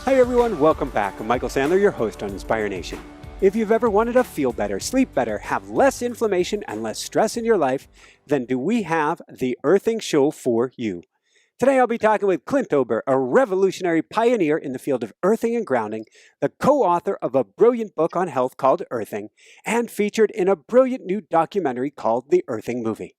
Hi everyone, welcome back. I'm Michael Sandler, your host on Inspire Nation. If you've ever wanted to feel better, sleep better, have less inflammation and less stress in your life, then do we have the Earthing Show for you. Today I'll be talking with Clint Ober, a revolutionary pioneer in the field of earthing and grounding, the co-author of a brilliant book on health called Earthing, and featured in a brilliant new documentary called The Earthing Movie.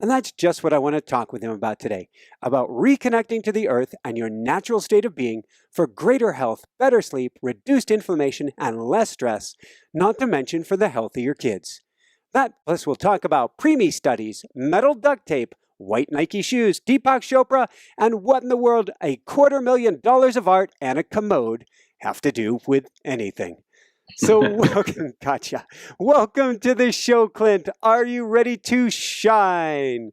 And that's just what I want to talk with him about today, about reconnecting to the earth and your natural state of being for greater health, better sleep, reduced inflammation, and less stress, not to mention for the health of your kids. That plus we'll talk about preemie studies, metal duct tape, white Nike shoes, Deepak Chopra, and what in the world a $250,000 of art and a commode have to do with anything. So welcome, gotcha. Welcome to the show, Clint. Are you ready to shine?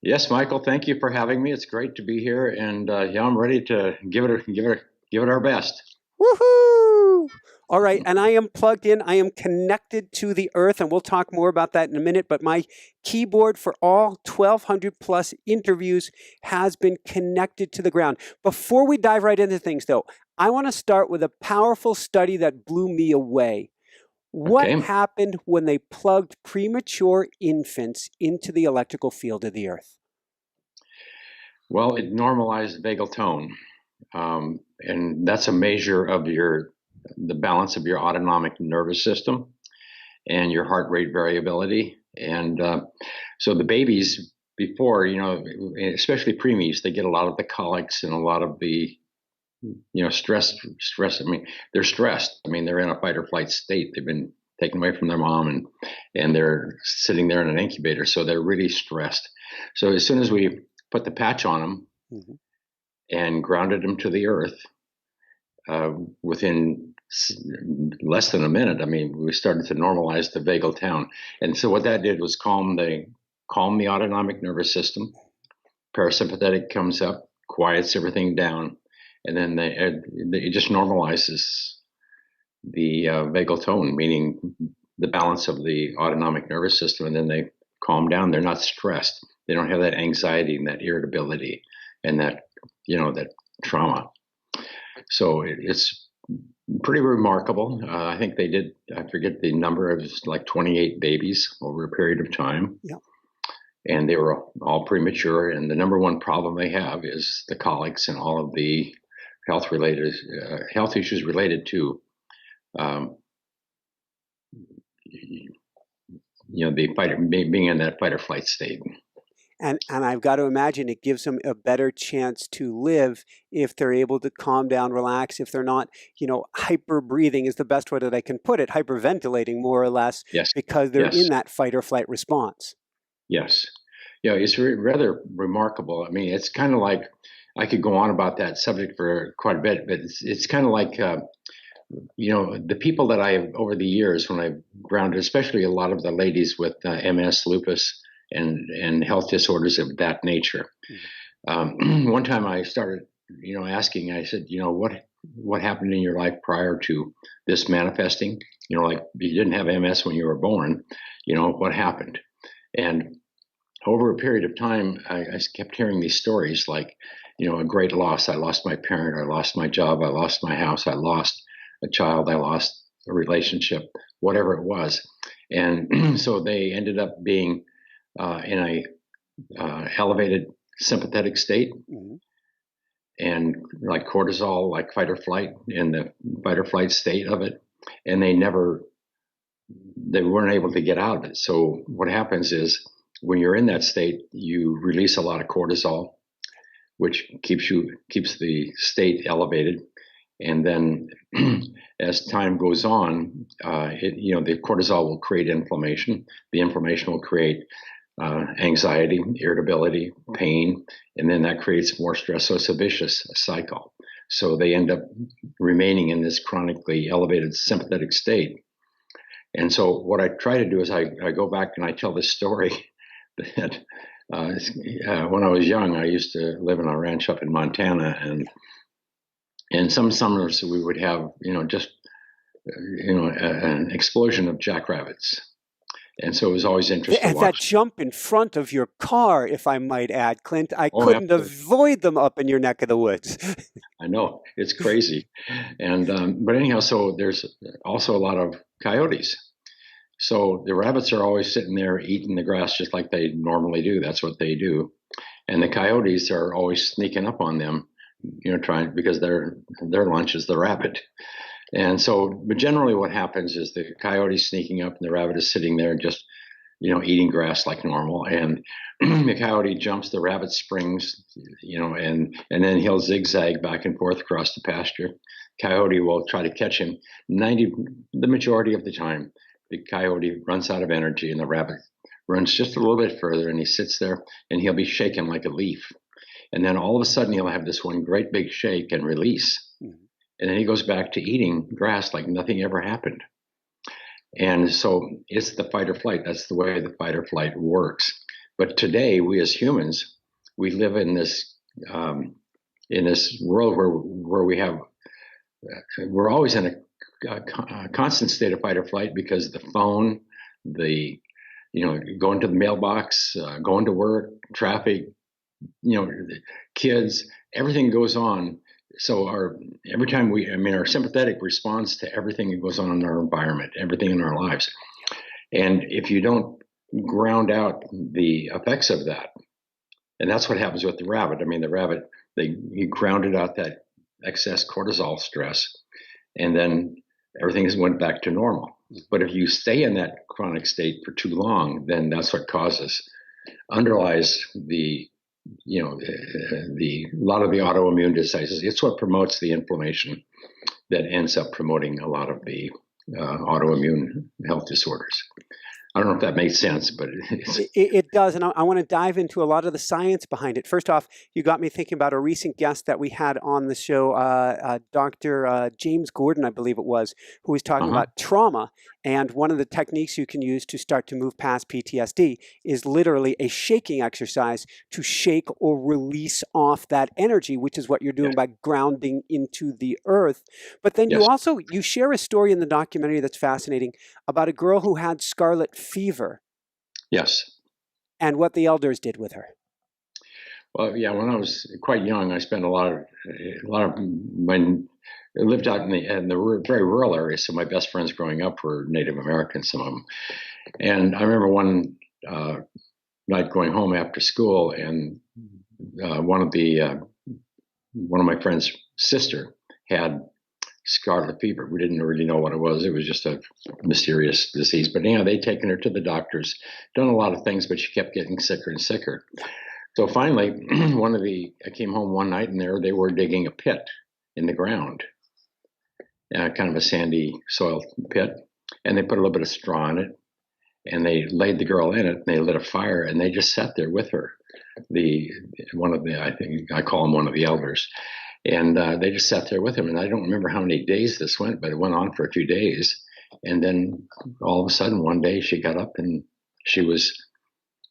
Yes, Michael. Thank you for having me. It's great to be here, and I'm ready to give it our best. Woohoo! All right, and I am plugged in. I am connected to the earth, and we'll talk more about that in a minute. But my keyboard for all 1,200 plus interviews has been connected to the ground. Before we dive right into things, though, I want to start with a powerful study that blew me away. What happened when they plugged premature infants into the electrical field of the earth? Well, it normalized vagal tone, and that's a measure of the balance of your autonomic nervous system and your heart rate variability. And so the babies before, especially preemies, they get a lot of the colics and a lot of the stress. I mean, they're stressed. I mean, they're in a fight or flight state. They've been taken away from their mom and they're sitting there in an incubator. So they're really stressed. So as soon as we put the patch on them and grounded them to the earth, within less than a minute, I mean, we started to normalize the vagal tone. And so what that did was calm the autonomic nervous system. Parasympathetic comes up, quiets everything down. And then it just normalizes the vagal tone, meaning the balance of the autonomic nervous system, and then they calm down. They're not stressed. They don't have that anxiety and that irritability and that trauma. So it's pretty remarkable. I think they did, I forget the number, it was like 28 babies over a period of time. Yeah. And they were all premature. And the number one problem they have is the colics and all of the health issues related to being in that fight or flight state. And I've got to imagine it gives them a better chance to live if they're able to calm down, relax, if they're not, hyper breathing is the best way that I can put it, hyperventilating more or less, yes, because they're in that fight or flight response. Yes. Yeah, it's rather remarkable. I mean, it's kind of like, I could go on about that subject for quite a bit, but it's kind of like, the people that I have over the years when I've grounded, especially a lot of the ladies with MS, lupus, and health disorders of that nature. One time I started, asking, I said, what happened in your life prior to this manifesting? Like you didn't have MS when you were born, what happened? And over a period of time, I kept hearing these stories like, a great loss. I lost my parent, I lost my job, I lost my house, I lost a child, I lost a relationship, whatever it was. And so they ended up being in a elevated sympathetic state, and like cortisol, like fight or flight, in the fight or flight state of it. And they weren't able to get out of it. So what happens is when you're in that state, you release a lot of cortisol, which keeps the state elevated. And then as time goes on, the cortisol will create inflammation. The inflammation will create anxiety, irritability, pain, and then that creates more stress. So it's a vicious cycle. So they end up remaining in this chronically elevated sympathetic state. And so what I try to do is I go back and I tell this story that when I was young, I used to live in a ranch up in Montana, and some summers we would have, an explosion of jackrabbits. And so it was always interesting to And that watch. jump in front of your car, if I might add, Clint, I Oh, couldn't absolutely. avoid them up in your neck of the woods. I know it's crazy. And but anyhow, so there's also a lot of coyotes. So the rabbits are always sitting there eating the grass just like they normally do. That's what they do. And the coyotes are always sneaking up on them, trying, because their lunch is the rabbit. And so, but generally what happens is the coyote's sneaking up and the rabbit is sitting there just, eating grass like normal. And the coyote jumps, the rabbit springs, and then he'll zigzag back and forth across the pasture. Coyote will try to catch him. The majority of the time, the coyote runs out of energy and the rabbit runs just a little bit further, and he sits there and he'll be shaken like a leaf. And then all of a sudden he'll have this one great big shake and release. And then he goes back to eating grass like nothing ever happened. And so it's the fight or flight. That's the way the fight or flight works. But today, we as humans, we live in this world where we're always in a constant state of fight or flight, because the phone, going to the mailbox, going to work, traffic, kids, everything goes on. So our sympathetic responds to everything that goes on in our environment, everything in our lives. And if you don't ground out the effects of that, and that's what happens with the rabbit. The rabbit, he grounded out that excess cortisol stress, and then everything went back to normal. But if you stay in that chronic state for too long, then that's what underlies a lot of the autoimmune diseases. It's what promotes the inflammation that ends up promoting a lot of the autoimmune health disorders. I don't know if that makes sense, but it does. And I want to dive into a lot of the science behind it. First off, you got me thinking about a recent guest that we had on the show, Dr. James Gordon, I believe it was, who was talking about trauma. And one of the techniques you can use to start to move past PTSD is literally a shaking exercise to shake or release off that energy, which is what you're doing by grounding into the earth. But then you share a story in the documentary that's fascinating about a girl who had scarlet fever. Yes. And what the elders did with her. Well, yeah, when I was quite young, I spent a lot of when I lived out in the very rural area. So my best friends growing up were Native Americans, some of them. And I remember one night going home after school, and one of my friend's sister had scarlet fever. We didn't really know what it was. It was just a mysterious disease. But they'd taken her to the doctors, done a lot of things, but she kept getting sicker and sicker. So finally, I came home one night, and they were digging a pit in the ground, kind of a sandy soil pit, and they put a little bit of straw in it, and they laid the girl in it, and they lit a fire, and they just sat there with her. I think I call him one of the elders. And they just sat there with him. And I don't remember how many days this went, but it went on for a few days. And then all of a sudden, one day she got up and she was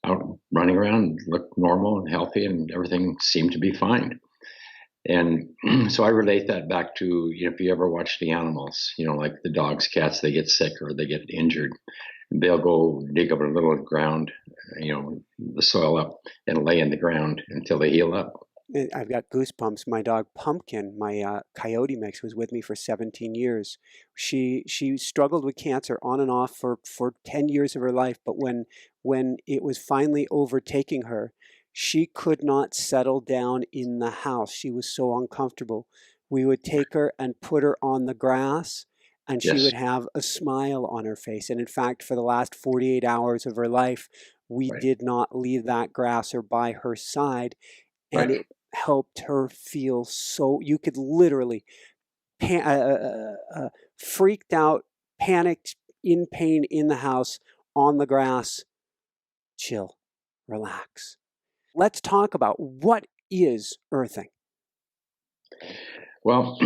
out running around, looked normal and healthy, and everything seemed to be fine. And so I relate that back to, if you ever watch the animals, like the dogs, cats, they get sick or they get injured, they'll go dig up a little ground, the soil up, and lay in the ground until they heal up. I've got goosebumps. My dog Pumpkin, my coyote mix, was with me for 17 years. She struggled with cancer on and off for 10 years of her life. But when it was finally overtaking her, she could not settle down in the house. She was so uncomfortable. We would take her and put her on the grass, and she would have a smile on her face. And in fact, for the last 48 hours of her life, we did not leave that grass or by her side. And it helped her feel so, you could literally, freaked out, panicked, in pain in the house, on the grass, chill, relax. Let's talk about what is earthing. Well,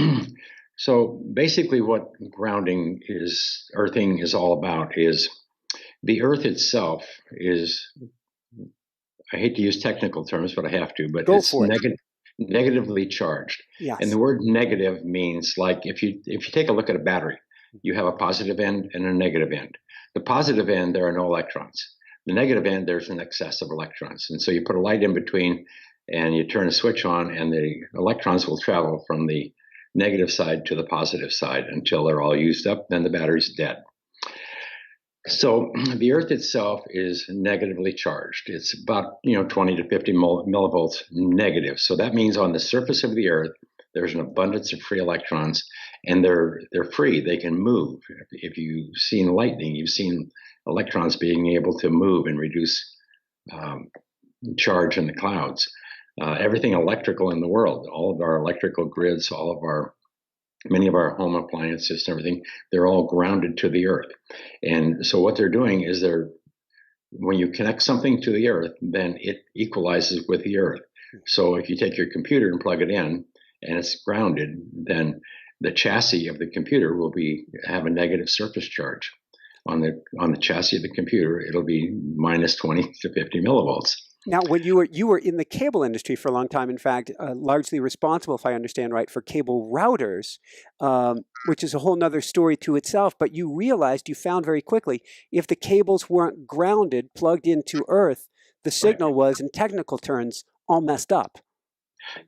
so basically what earthing is all about is the earth itself is, I hate to use technical terms, but I have to, but it's negatively charged. Yes. And the word negative means, like, if you take a look at a battery, you have a positive end and a negative end. The positive end, there are no electrons. The negative end, there's an excess of electrons. And so you put a light in between and you turn a switch on, and the electrons will travel from the negative side to the positive side until they're all used up, then the battery's dead. So the Earth itself is negatively charged. It's about 20 to 50 millivolts negative. So that means on the surface of the Earth, there's an abundance of free electrons, and they're free. They can move. If you've seen lightning, you've seen electrons being able to move and reduce charge in the clouds. Everything electrical in the world, all of our electrical grids, many of our home appliances and everything, they're all grounded to the Earth. And so what they're doing is when you connect something to the Earth, then it equalizes with the Earth. So if you take your computer and plug it in and it's grounded, then the chassis of the computer will have a negative surface charge. On the chassis of the computer, it'll be minus 20 to 50 millivolts. Now, when you were in the cable industry for a long time, in fact, largely responsible, if I understand right, for cable routers, which is a whole nother story to itself. But you found very quickly, if the cables weren't grounded, plugged into Earth, the signal was, in technical terms, all messed up.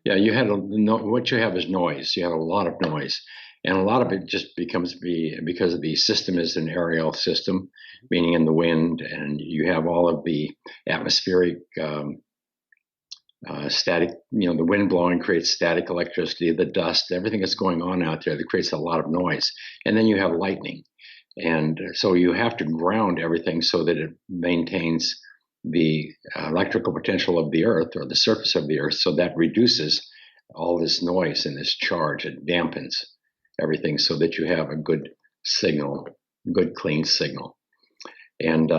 Yeah, what you have is noise. You have a lot of noise. And a lot of it just because the system is an aerial system, meaning in the wind, and you have all of the atmospheric static, the wind blowing creates static electricity, the dust, everything that's going on out there that creates a lot of noise. And then you have lightning. And so you have to ground everything so that it maintains the electrical potential of the Earth, or the surface of the Earth, so that reduces all this noise and this charge. It dampens everything so that you have a good signal, good clean signal. And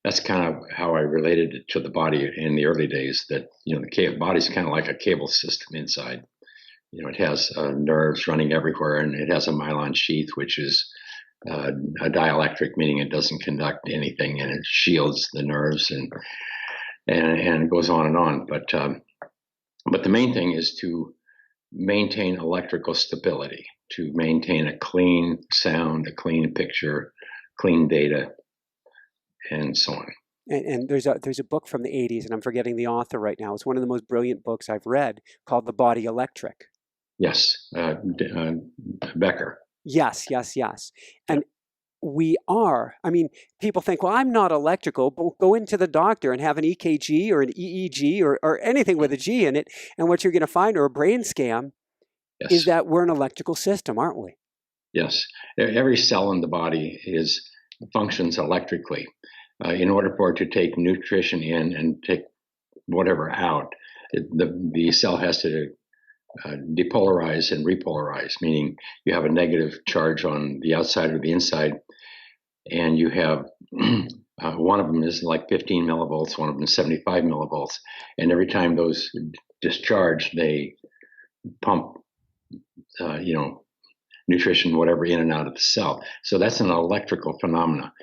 that's kind of how I related it to the body in the early days, that the body's kind of like a cable system inside. It has nerves running everywhere, and it has a myelin sheath, which is a dielectric, meaning it doesn't conduct anything, and it shields the nerves, and it goes on and on. But the main thing is to maintain electrical stability, to maintain a clean sound, a clean picture, clean data, and so on. And there's a book from the 80s, and I'm forgetting the author right now. It's one of the most brilliant books I've read, called The Body Electric. Yes, Becker. Yes. And people think, well, I'm not electrical, but go into the doctor and have an EKG or an EEG or anything with a G in it. And what you're going to find, or a brain scan, is that we're an electrical system, aren't we? Yes. Every cell in the body functions electrically. In order for it to take nutrition in and take whatever out, the cell has to depolarize and repolarize, meaning you have a negative charge on the outside or the inside, and you have one of them is like 15 millivolts, one of them is 75 millivolts, and every time those discharge, they pump nutrition, whatever, in and out of the cell. So that's an electrical phenomena,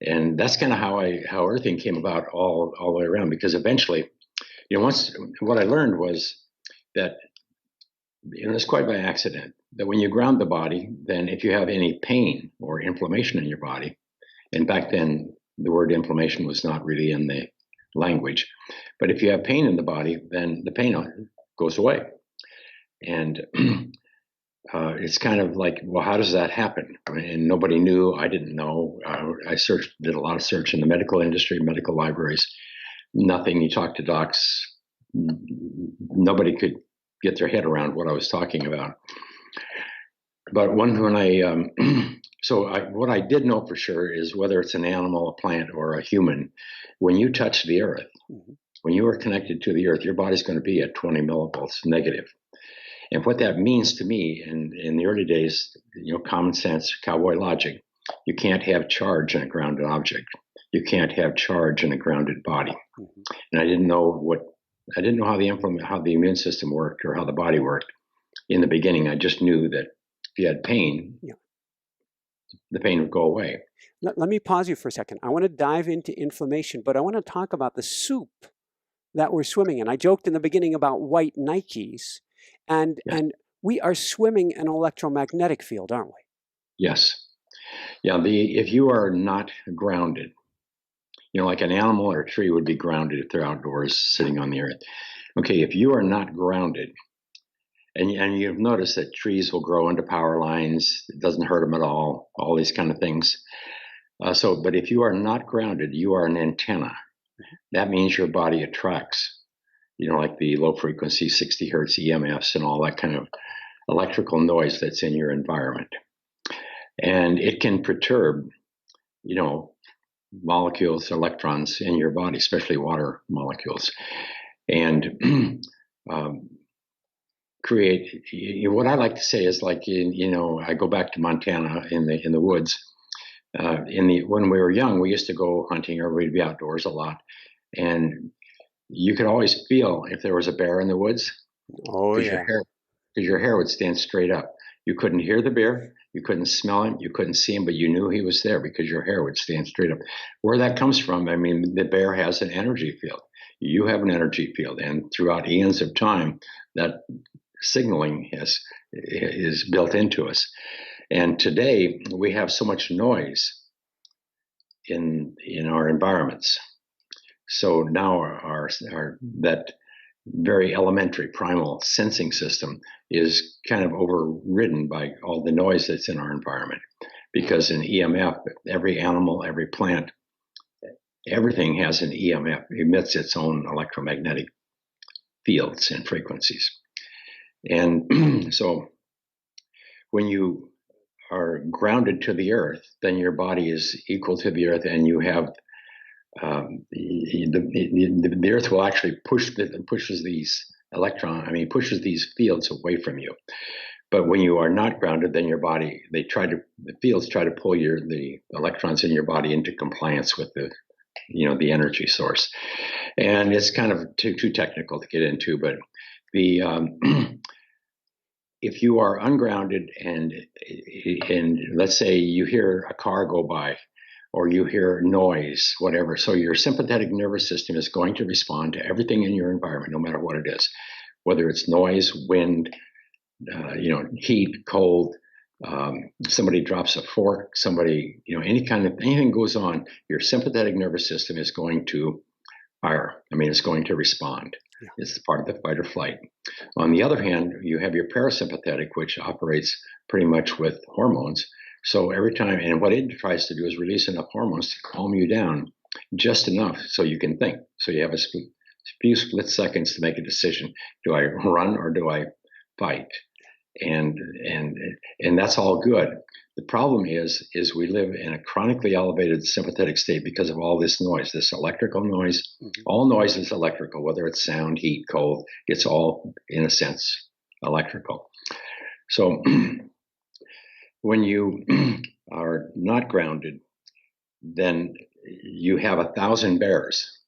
and that's kind of how earthing came about all the way around. Because eventually, once what I learned was that, it's quite by accident, that when you ground the body, then if you have any pain or inflammation in your body, and back then the word inflammation was not really in the language, but if you have pain in the body, then the pain goes away. And it's kind of like, well, how does that happen? And nobody knew. I didn't know. I did a lot of search in the medical industry, medical libraries. Nothing. You talk to docs, nobody could get their head around what I was talking about. But what I did know for sure is, whether it's an animal, a plant, or a human, when you touch the Earth, when you are connected to the Earth, your body's going to be at 20 millivolts negative. And what that means to me, in the early days, common sense, cowboy logic, you can't have charge in a grounded object. You can't have charge in a grounded body. And I didn't know how the immune system worked, or how the body worked in the beginning. I just knew that if you had pain, the pain would go away. Let me pause you for a second. I want to dive into inflammation, but I want to talk about the soup that we're swimming in. I joked in the beginning about white Nikes, and we are swimming in an electromagnetic field, aren't we? Yes. Yeah. If you are not grounded, like an animal or a tree would be grounded if they're outdoors sitting on the earth. Okay. If you are not grounded, and you've noticed that trees will grow into power lines, it doesn't hurt them at all these kind of things. But if you are not grounded, you are an antenna. That means your body attracts, like the low frequency 60 hertz EMFs and all that kind of electrical noise that's in your environment. And it can perturb, molecules, electrons in your body, especially water molecules, and create what I like to say is like I go back to Montana in the woods. When we were young, we used to go hunting, or we'd be outdoors a lot, and you could always feel if there was a bear in the woods. Oh yeah. Because your hair would stand straight up. You couldn't hear the bear, you couldn't smell him, you couldn't see him, but you knew he was there because your hair would stand straight up. Where that comes from, I mean, the bear has an energy field. You have an energy field, and throughout eons of time, that signaling is built into us. And today we have so much noise in our environments. So now our that very elementary primal sensing system is kind of overridden by all the noise that's in our environment. Because in EMF, every animal, every plant, everything has an EMF, emits its own electromagnetic fields and frequencies. And so when you are grounded to the earth, then your body is equal to the earth, and you have the earth will actually pushes these these fields away from you. But when you are not grounded, then your body, the fields try to pull the electrons in your body into compliance with the energy source. And it's kind of too technical to get into, but if you are ungrounded and let's say you hear a car go by, or you hear noise, whatever. So your sympathetic nervous system is going to respond to everything in your environment, no matter what it is, whether it's noise, wind, heat, cold, somebody drops a fork, anything goes on, your sympathetic nervous system is going to fire. It's going to respond. Yeah. It's part of the fight or flight. On the other hand, you have your parasympathetic, which operates pretty much with hormones. So every time, and what it tries to do is release enough hormones to calm you down just enough so you can think. So you have a few split seconds to make a decision. Do I run or do I fight? And that's all good. The problem is we live in a chronically elevated sympathetic state because of all this noise, this electrical noise. Mm-hmm. All noise is electrical, whether it's sound, heat, cold. It's all, in a sense, electrical. So when you are not grounded, then you have 1,000 bears,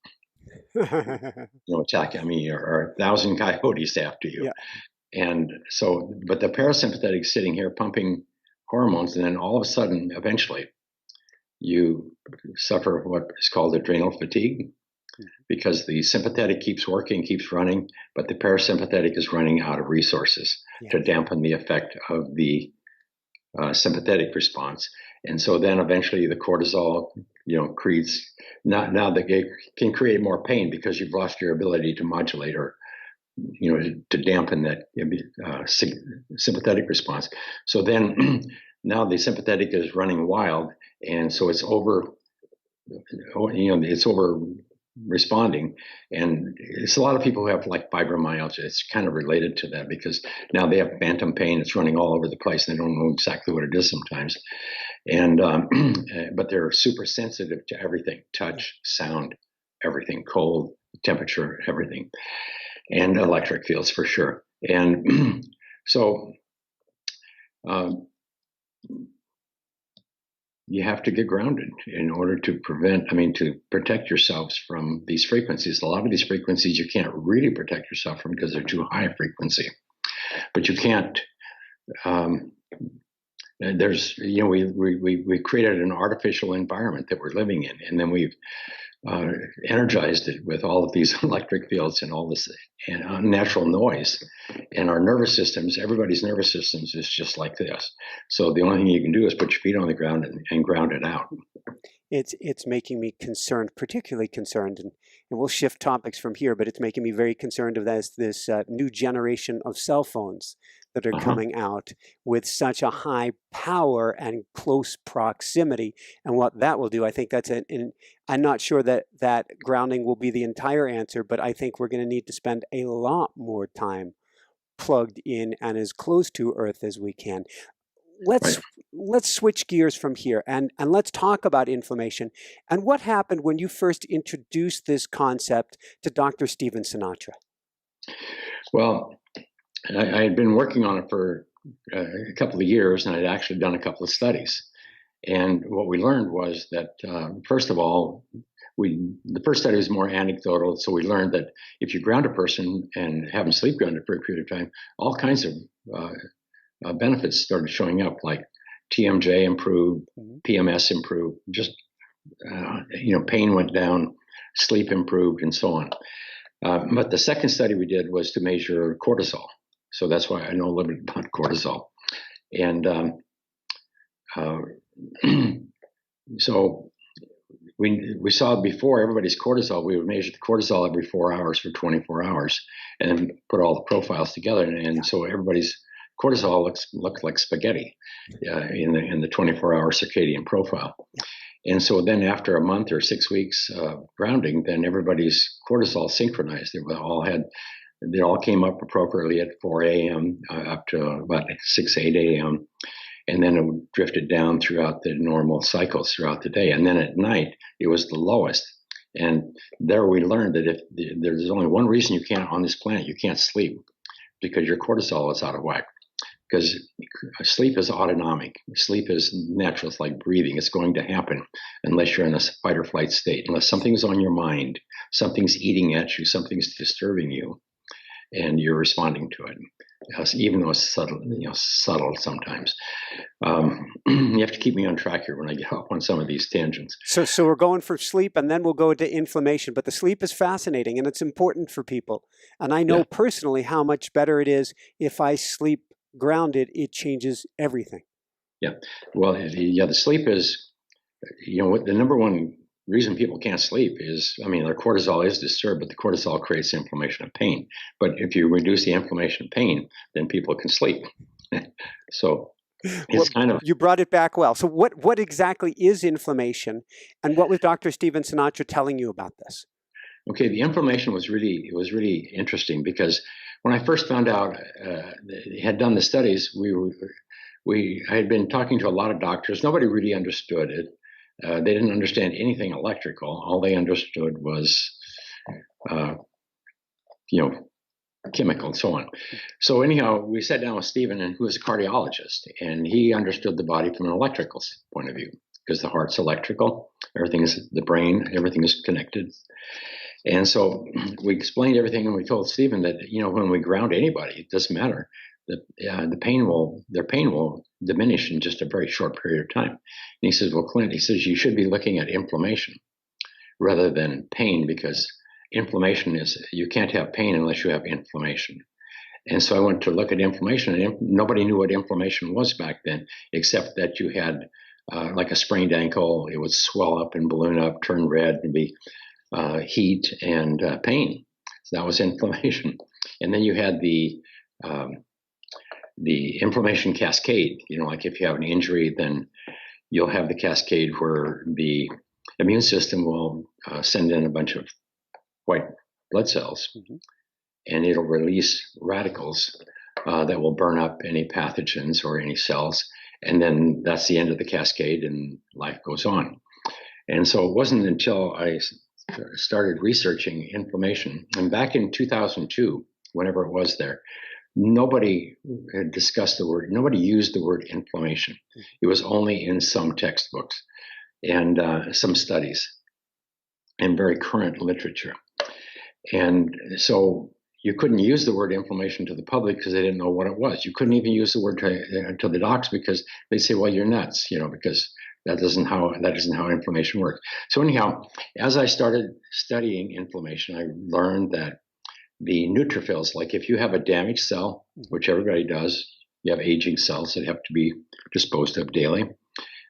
attacking, or 1,000 coyotes after you. Yeah. And so, but the parasympathetic is sitting here pumping hormones, and then all of a sudden, eventually, you suffer what is called adrenal fatigue, because the sympathetic keeps working, keeps running, but the parasympathetic is running out of resources to dampen the effect of the sympathetic response. And so then eventually the cortisol, creates, now that can create more pain because you've lost your ability to modulate or, to dampen that sympathetic response. So then now the sympathetic is running wild, and so it's over responding. And it's a lot of people who have like fibromyalgia. It's kind of related to that, because now they have phantom pain. It's running all over the place, and they don't know exactly what it is sometimes. And but they're super sensitive to everything: touch, sound, everything, cold, temperature, everything, and electric fields for sure. And so you have to get grounded in order to protect yourselves from these frequencies. A lot of these frequencies you can't really protect yourself from because they're too high frequency. But you can't. We created an artificial environment that we're living in, and then we've energized it with all of these electric fields and all this and unnatural noise. And our nervous systems, everybody's nervous systems is just like this. So the only thing you can do is put your feet on the ground and ground it out. It's making me concerned, particularly concerned, and we'll shift topics from here, but it's making me very concerned of this new generation of cell phones that are coming out with such a high power and close proximity, and what that will do. I think that's I'm not sure that grounding will be the entire answer, but I think we're going to need to spend a lot more time plugged in and as close to Earth as we can. Let's switch gears from here and let's talk about inflammation and what happened when you first introduced this concept to Dr. Stephen Sinatra. Well, I had been working on it for a couple of years, and I'd actually done a couple of studies. And what we learned was that, first of all, the first study was more anecdotal. So we learned that if you ground a person and have them sleep grounded for a period of time, all kinds of benefits started showing up, like TMJ improved, PMS improved, just pain went down, sleep improved, and so on. But the second study we did was to measure cortisol. So that's why I know a little bit about cortisol. And so we saw before everybody's cortisol, we would measure the cortisol every 4 hours for 24 hours and then put all the profiles together. And so everybody's cortisol looked like spaghetti in the 24-hour circadian profile. And so then after a month or 6 weeks grounding, then everybody's cortisol synchronized. They all came up appropriately at 4 a.m. Up to about 6, 8 a.m. And then it drifted down throughout the normal cycles throughout the day. And then at night, it was the lowest. And there we learned that if there's only one reason you can't, on this planet, you can't sleep, because your cortisol is out of whack. Because sleep is autonomic. Sleep is natural. It's like breathing. It's going to happen unless you're in a fight or flight state, unless something's on your mind, something's eating at you, something's disturbing you, and you're responding to it, even though it's subtle sometimes. You have to keep me on track here when I get off on some of these tangents. So we're going for sleep, and then we'll go into inflammation. But the sleep is fascinating, and it's important for people. And I know personally how much better it is if I sleep grounded. It changes everything. Yeah. Well, the sleep is, the number one reason people can't sleep is, their cortisol is disturbed, but the cortisol creates inflammation and pain. But if you reduce the inflammation and pain, then people can sleep. So it's you brought it back well. So what exactly is inflammation, and what was Dr. Stephen Sinatra telling you about this? Okay, the inflammation was really interesting, because when I first found out had done the studies, I had been talking to a lot of doctors. Nobody really understood it. They didn't understand anything electrical. All they understood was, chemical and so on. So anyhow, we sat down with Stephen, who was a cardiologist, and he understood the body from an electrical point of view, because the heart's electrical. Everything is the brain. Everything is connected. And so we explained everything, and we told Stephen that, when we ground anybody, it doesn't matter. Their pain will diminish in just a very short period of time. And he says, well, Clint, you should be looking at inflammation rather than pain, because inflammation you can't have pain unless you have inflammation. And so I went to look at inflammation, and nobody knew what inflammation was back then, except that you had like a sprained ankle. It would swell up and balloon up, turn red, and be heat and pain. So that was inflammation. And then you had the inflammation cascade. Like if you have an injury, then you'll have the cascade where the immune system will send in a bunch of white blood cells, and it'll release radicals that will burn up any pathogens or any cells. And then that's the end of the cascade, and life goes on. And so it wasn't until I started researching inflammation, and back in 2002, whenever it was there, nobody had discussed the word, nobody used the word inflammation. It was only in some textbooks and some studies and very current literature. And so you couldn't use the word inflammation to the public because they didn't know what it was. You couldn't even use the word to the docs, because they'd say, well, you're nuts, because That isn't how inflammation works. So anyhow, as I started studying inflammation, I learned that the neutrophils, like if you have a damaged cell, which everybody does, you have aging cells that have to be disposed of daily,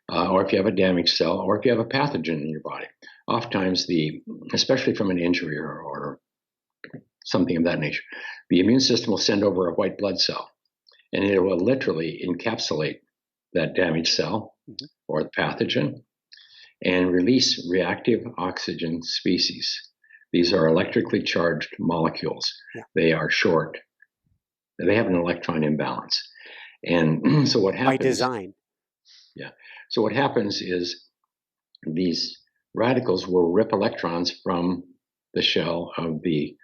or if you have a damaged cell, or if you have a pathogen in your body, oftentimes especially from an injury or something of that nature, the immune system will send over a white blood cell, and it will literally encapsulate that damaged cell or the pathogen and release reactive oxygen species. These are electrically charged molecules. Yeah. They are short. They have an electron imbalance. And so what happens... By design. Yeah. So what happens is these radicals will rip electrons from the shell of the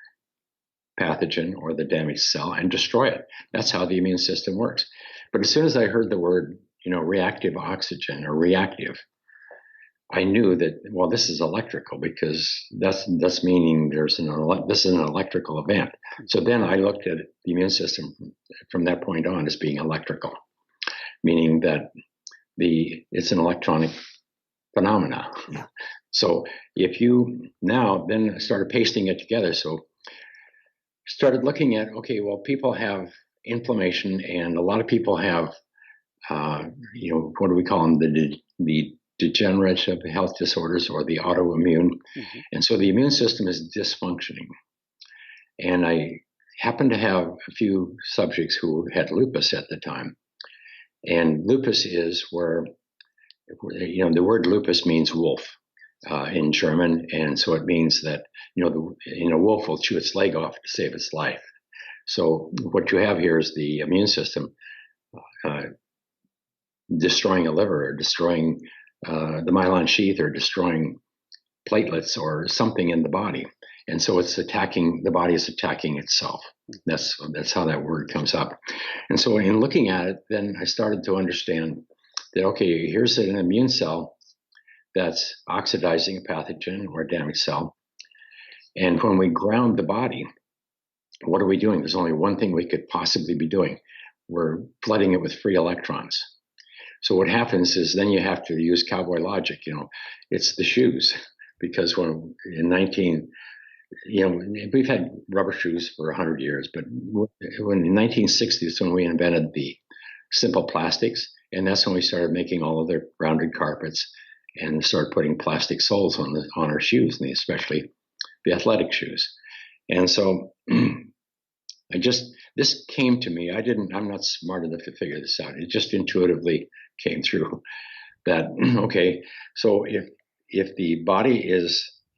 pathogen or the damaged cell and destroy it. That's how the immune system works. But as soon as I heard the word, reactive oxygen or reactive, I knew that, well, this is electrical, because that's meaning this is an electrical event. So then I looked at the immune system from that point on as being electrical, meaning that it's an electronic phenomena. Yeah. So if you now then started pasting it together, so started looking at, okay, well, people have inflammation, and a lot of people have, what do we call them? The degenerative health disorders or the autoimmune. Mm-hmm. And so the immune system is dysfunctioning. And I happened to have a few subjects who had lupus at the time. And lupus is where, the word lupus means wolf in German. And so it means that, a wolf will chew its leg off to save its life. So what you have here is the immune system destroying a liver, or destroying the myelin sheath, or destroying platelets or something in the body. And so the body is attacking itself. That's how that word comes up. And so in looking at it, then I started to understand that, okay, here's an immune cell that's oxidizing a pathogen or a damaged cell. And when we ground the body, what are we doing? There's only one thing we could possibly be doing. We're flooding it with free electrons. So what happens is then you have to use cowboy logic. It's the shoes, because we've had rubber shoes for 100 years, but in the 1960s, when we invented the simple plastics, and that's when we started making all of the grounded carpets and started putting plastic soles on our shoes, and especially the athletic shoes. And so this came to me. I'm not smart enough to figure this out. It just intuitively came through that, okay, so if the body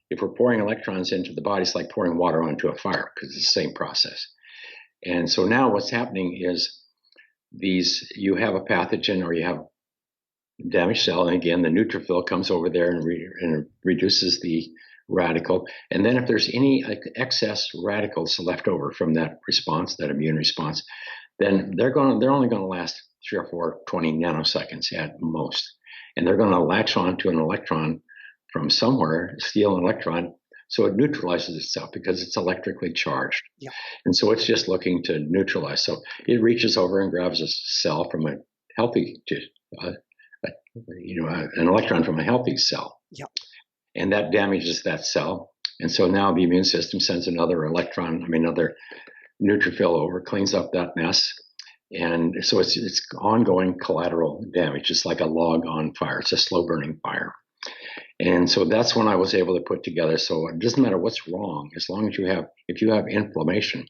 if we're pouring electrons into the body, it's like pouring water onto a fire, because it's the same process. And so now what's happening is you have a pathogen, or you have a damaged cell, and again, the neutrophil comes over there and reduces the radical. And then if there's any excess radicals left over from that response, that immune response, then they're only going to last 3 or 4, 20 nanoseconds at most. And they're going to latch on to an electron from somewhere, steal an electron, so it neutralizes itself because it's electrically charged. Yeah. And so it's just looking to neutralize. So it reaches over and grabs a cell from a healthy, an electron from a healthy cell. Yeah. And that damages that cell. And so now the immune system sends another neutrophil over, cleans up that mess. And so it's ongoing collateral damage. It's like a log on fire. It's a slow burning fire. And so that's when I was able to put together. So it doesn't matter what's wrong, as long as if you have inflammation,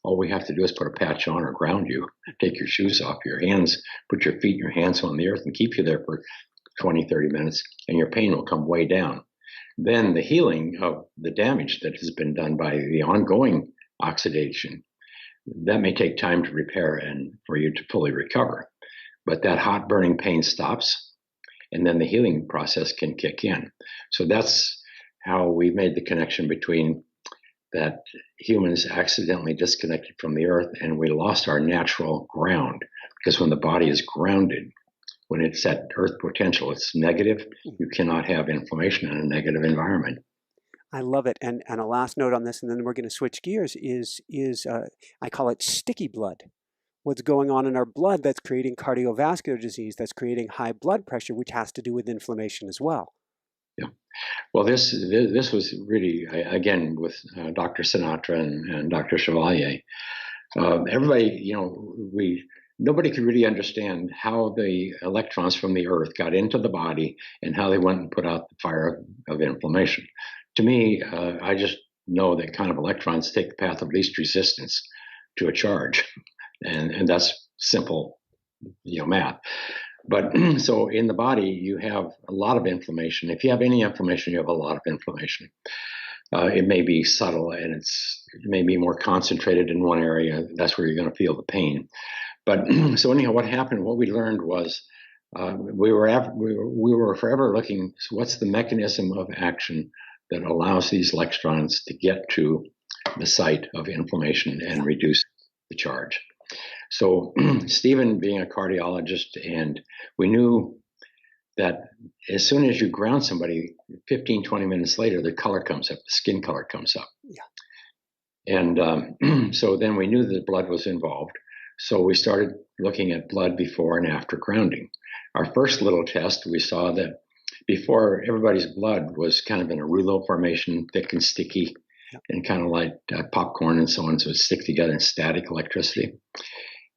all we have to do is put a patch on or ground you, take your shoes off, your hands, put your feet and your hands on the earth and keep you there for 20, 30 minutes, and your pain will come way down. Then the healing of the damage that has been done by the ongoing oxidation, that may take time to repair and for you to fully recover. But that hot burning pain stops, and then the healing process can kick in. So that's how we made the connection between that humans accidentally disconnected from the earth and we lost our natural ground. Because when the body is grounded, when it's at earth potential, it's negative. You cannot have inflammation in a negative environment. I love it. And a last note on this, and then we're going to switch gears, is I call it sticky blood. what's going on in our blood that's creating cardiovascular disease, that's creating high blood pressure, which has to do with inflammation as well. Yeah. Well, this was really, again, with Dr. Sinatra and Dr. Chevalier. Everybody, nobody could really understand how the electrons from the earth got into the body and how they went and put out the fire of inflammation. To me, I just know that kind of electrons take the path of least resistance to a charge, and that's simple, math. But so in the body, you have a lot of inflammation. If you have any inflammation, you have a lot of inflammation. It may be subtle and it may be more concentrated in one area. That's where you're going to feel the pain. But so anyhow, what happened? What we learned was we were forever looking. So what's the mechanism of action that allows these electrons to get to the site of inflammation and reduce the charge? So Stephen, being a cardiologist, and we knew that as soon as you ground somebody, 15, 20 minutes later, the color comes up, the skin color comes up. Yeah. And so then we knew that blood was involved. So we started looking at blood before and after grounding. Our first little test, we saw that before, everybody's blood was kind of in a rouleau formation, thick and sticky, and kind of like popcorn and so on. So it stick together in static electricity.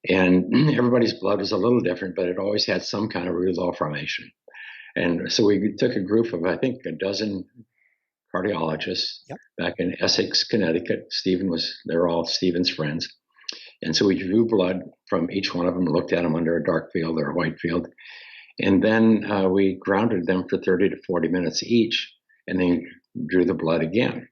And everybody's blood was a little different, but it always had some kind of rouleau formation. And so we took a group of, I think, a dozen cardiologists back in Essex, Connecticut. They're all Stephen's friends. And so we drew blood from each one of them, looked at them under a dark field or a white field. And then we grounded them for 30 to 40 minutes each, and then drew the blood again.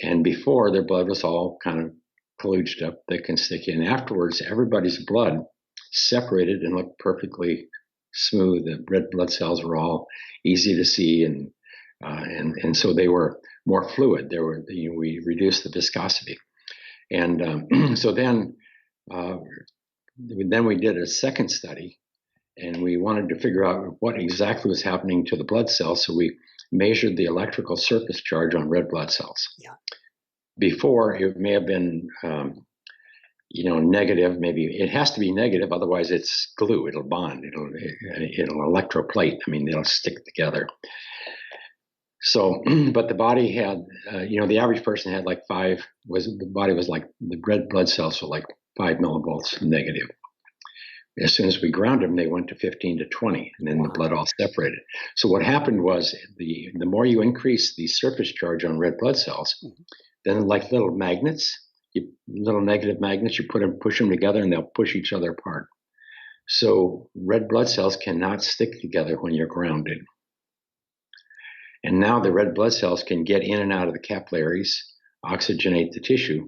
And before, their blood was all kind of kludged up, thick and sticky. And afterwards, everybody's blood separated and looked perfectly smooth. The red blood cells were all easy to see, and so they were more fluid. We reduced the viscosity, and so then we did a second study, and we wanted to figure out what exactly was happening to the blood cells. So we measured the electrical surface charge on red blood cells. Yeah. Before, it may have been negative. Maybe it has to be negative, otherwise it's glue. It'll bond. It'll electroplate. I mean, they'll stick together. So, but the body had, the average person had like the red blood cells were like 5 millivolts negative. As soon as we ground them, they went to 15 to 20, and then the blood all separated. So what happened was the more you increase the surface charge on red blood cells, then like little magnets, little negative magnets, you push them together and they'll push each other apart. So red blood cells cannot stick together when you're grounded. And now the red blood cells can get in and out of the capillaries, oxygenate the tissue,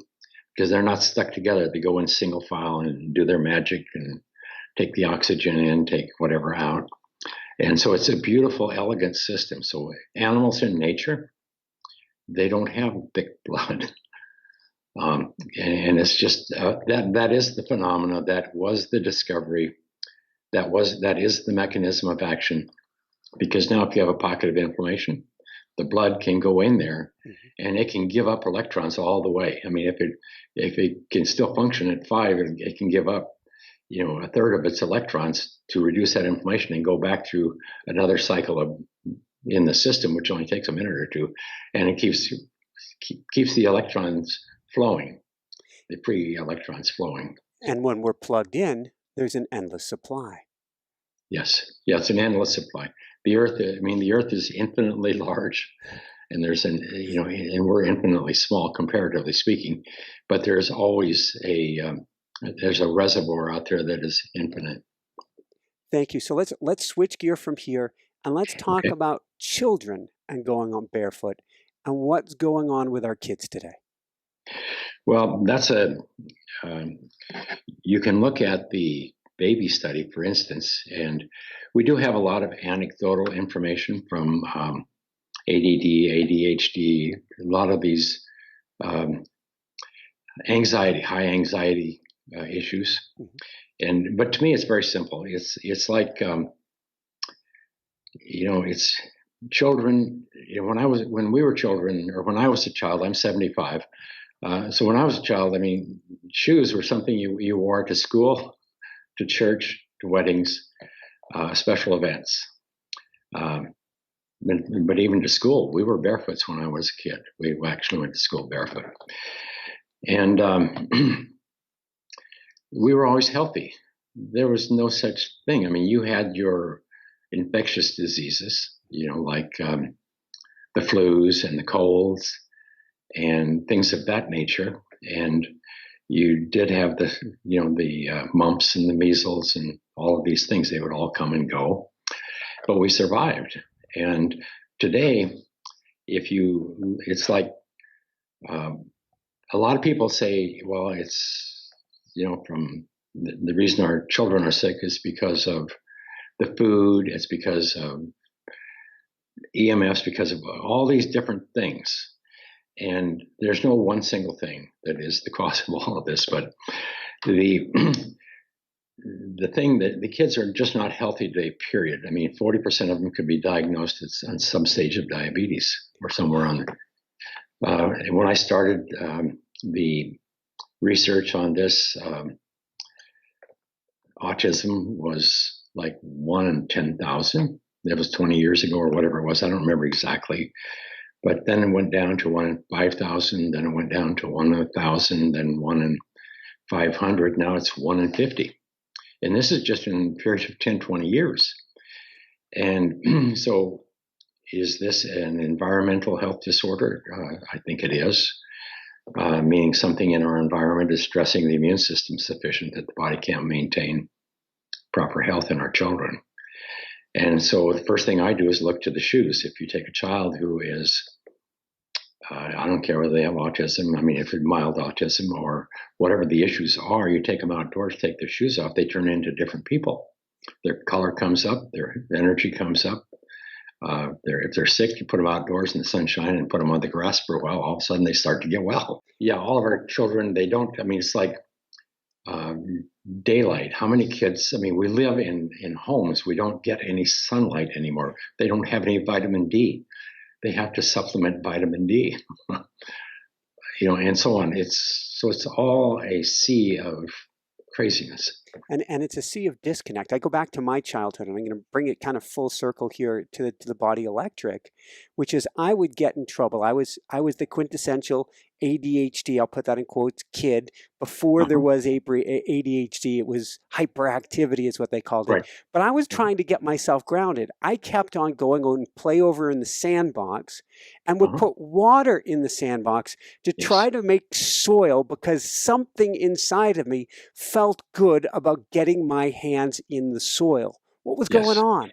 because they're not stuck together. They go in single file and do their magic and take the oxygen in, take whatever out. And so it's a beautiful, elegant system. So animals in nature, they don't have thick blood. And it's just that is the phenomena. That was the discovery. That is the mechanism of action. Because now, if you have a pocket of inflammation, the blood can go in there, and it can give up electrons all the way. I mean, if it can still function at 5, it can give up, a third of its electrons to reduce that inflammation and go back through another cycle in the system, which only takes a minute or two, and it keeps the electrons flowing, the free electrons flowing. And when we're plugged in, there's an endless supply. Yes, it's an endless supply. The Earth is infinitely large, and and we're infinitely small comparatively speaking. But there's always there's a reservoir out there that is infinite. Thank you. So let's switch gear from here, and let's talk about children and going on barefoot, and what's going on with our kids today. Well, you can look at the baby study, for instance, and we do have a lot of anecdotal information from ADD, ADHD, a lot of these high anxiety issues. But to me, it's very simple. It's like it's children. When we were children, or when I was a child, I'm 75. So when I was a child, I mean, shoes were something you wore to school, to church, to weddings, special events. But even to school, we were barefoots when I was a kid. We actually went to school barefoot. And we were always healthy. There was no such thing. I mean, you had your infectious diseases, like the flus and the colds and things of that nature. And you did have the mumps and the measles and all of these things. They would all come and go, but we survived. And today, it's like a lot of people say, well, it's, from the reason our children are sick is because of the food, it's because of EMFs, because of all these different things. And there's no one single thing that is the cause of all of this, but the thing that the kids are just not healthy today, period. I mean, 40% of them could be diagnosed at some stage of diabetes or somewhere on there. And when I started the research on this, autism was like 1 in 10,000. That was 20 years ago or whatever it was. I don't remember exactly. But then it went down to 1 in 5,000. Then it went down to 1 in 1,000. Then 1 in 500. Now it's 1 in 50. And this is just in a period of 10, 20 years. And so is this an environmental health disorder? I think it is. Meaning something in our environment is stressing the immune system sufficient that the body can't maintain proper health in our children. And so the first thing I do is look to the shoes. If you take a child who is, I don't care whether they have autism, I mean, if it's mild autism or whatever the issues are, you take them outdoors, take their shoes off, they turn into different people. Their color comes up, their energy comes up. If they're sick, you put them outdoors in the sunshine and put them on the grass for a while, all of a sudden they start to get well. Yeah, all of our children, it's like daylight. How many kids, we live in homes, we don't get any sunlight anymore. They don't have any vitamin D. They have to supplement vitamin D, and so on. It's all a sea of craziness. And it's a sea of disconnect. I go back to my childhood, and I'm going to bring it kind of full circle here to the body electric, which is I would get in trouble. I was the quintessential ADHD, I'll put that in quotes, kid. Before there was ADHD, it was hyperactivity is what they called it. Right. But I was trying to get myself grounded. I kept on going and play over in the sandbox and would put water in the sandbox to try to make soil because something inside of me felt good about getting my hands in the soil. What was going on?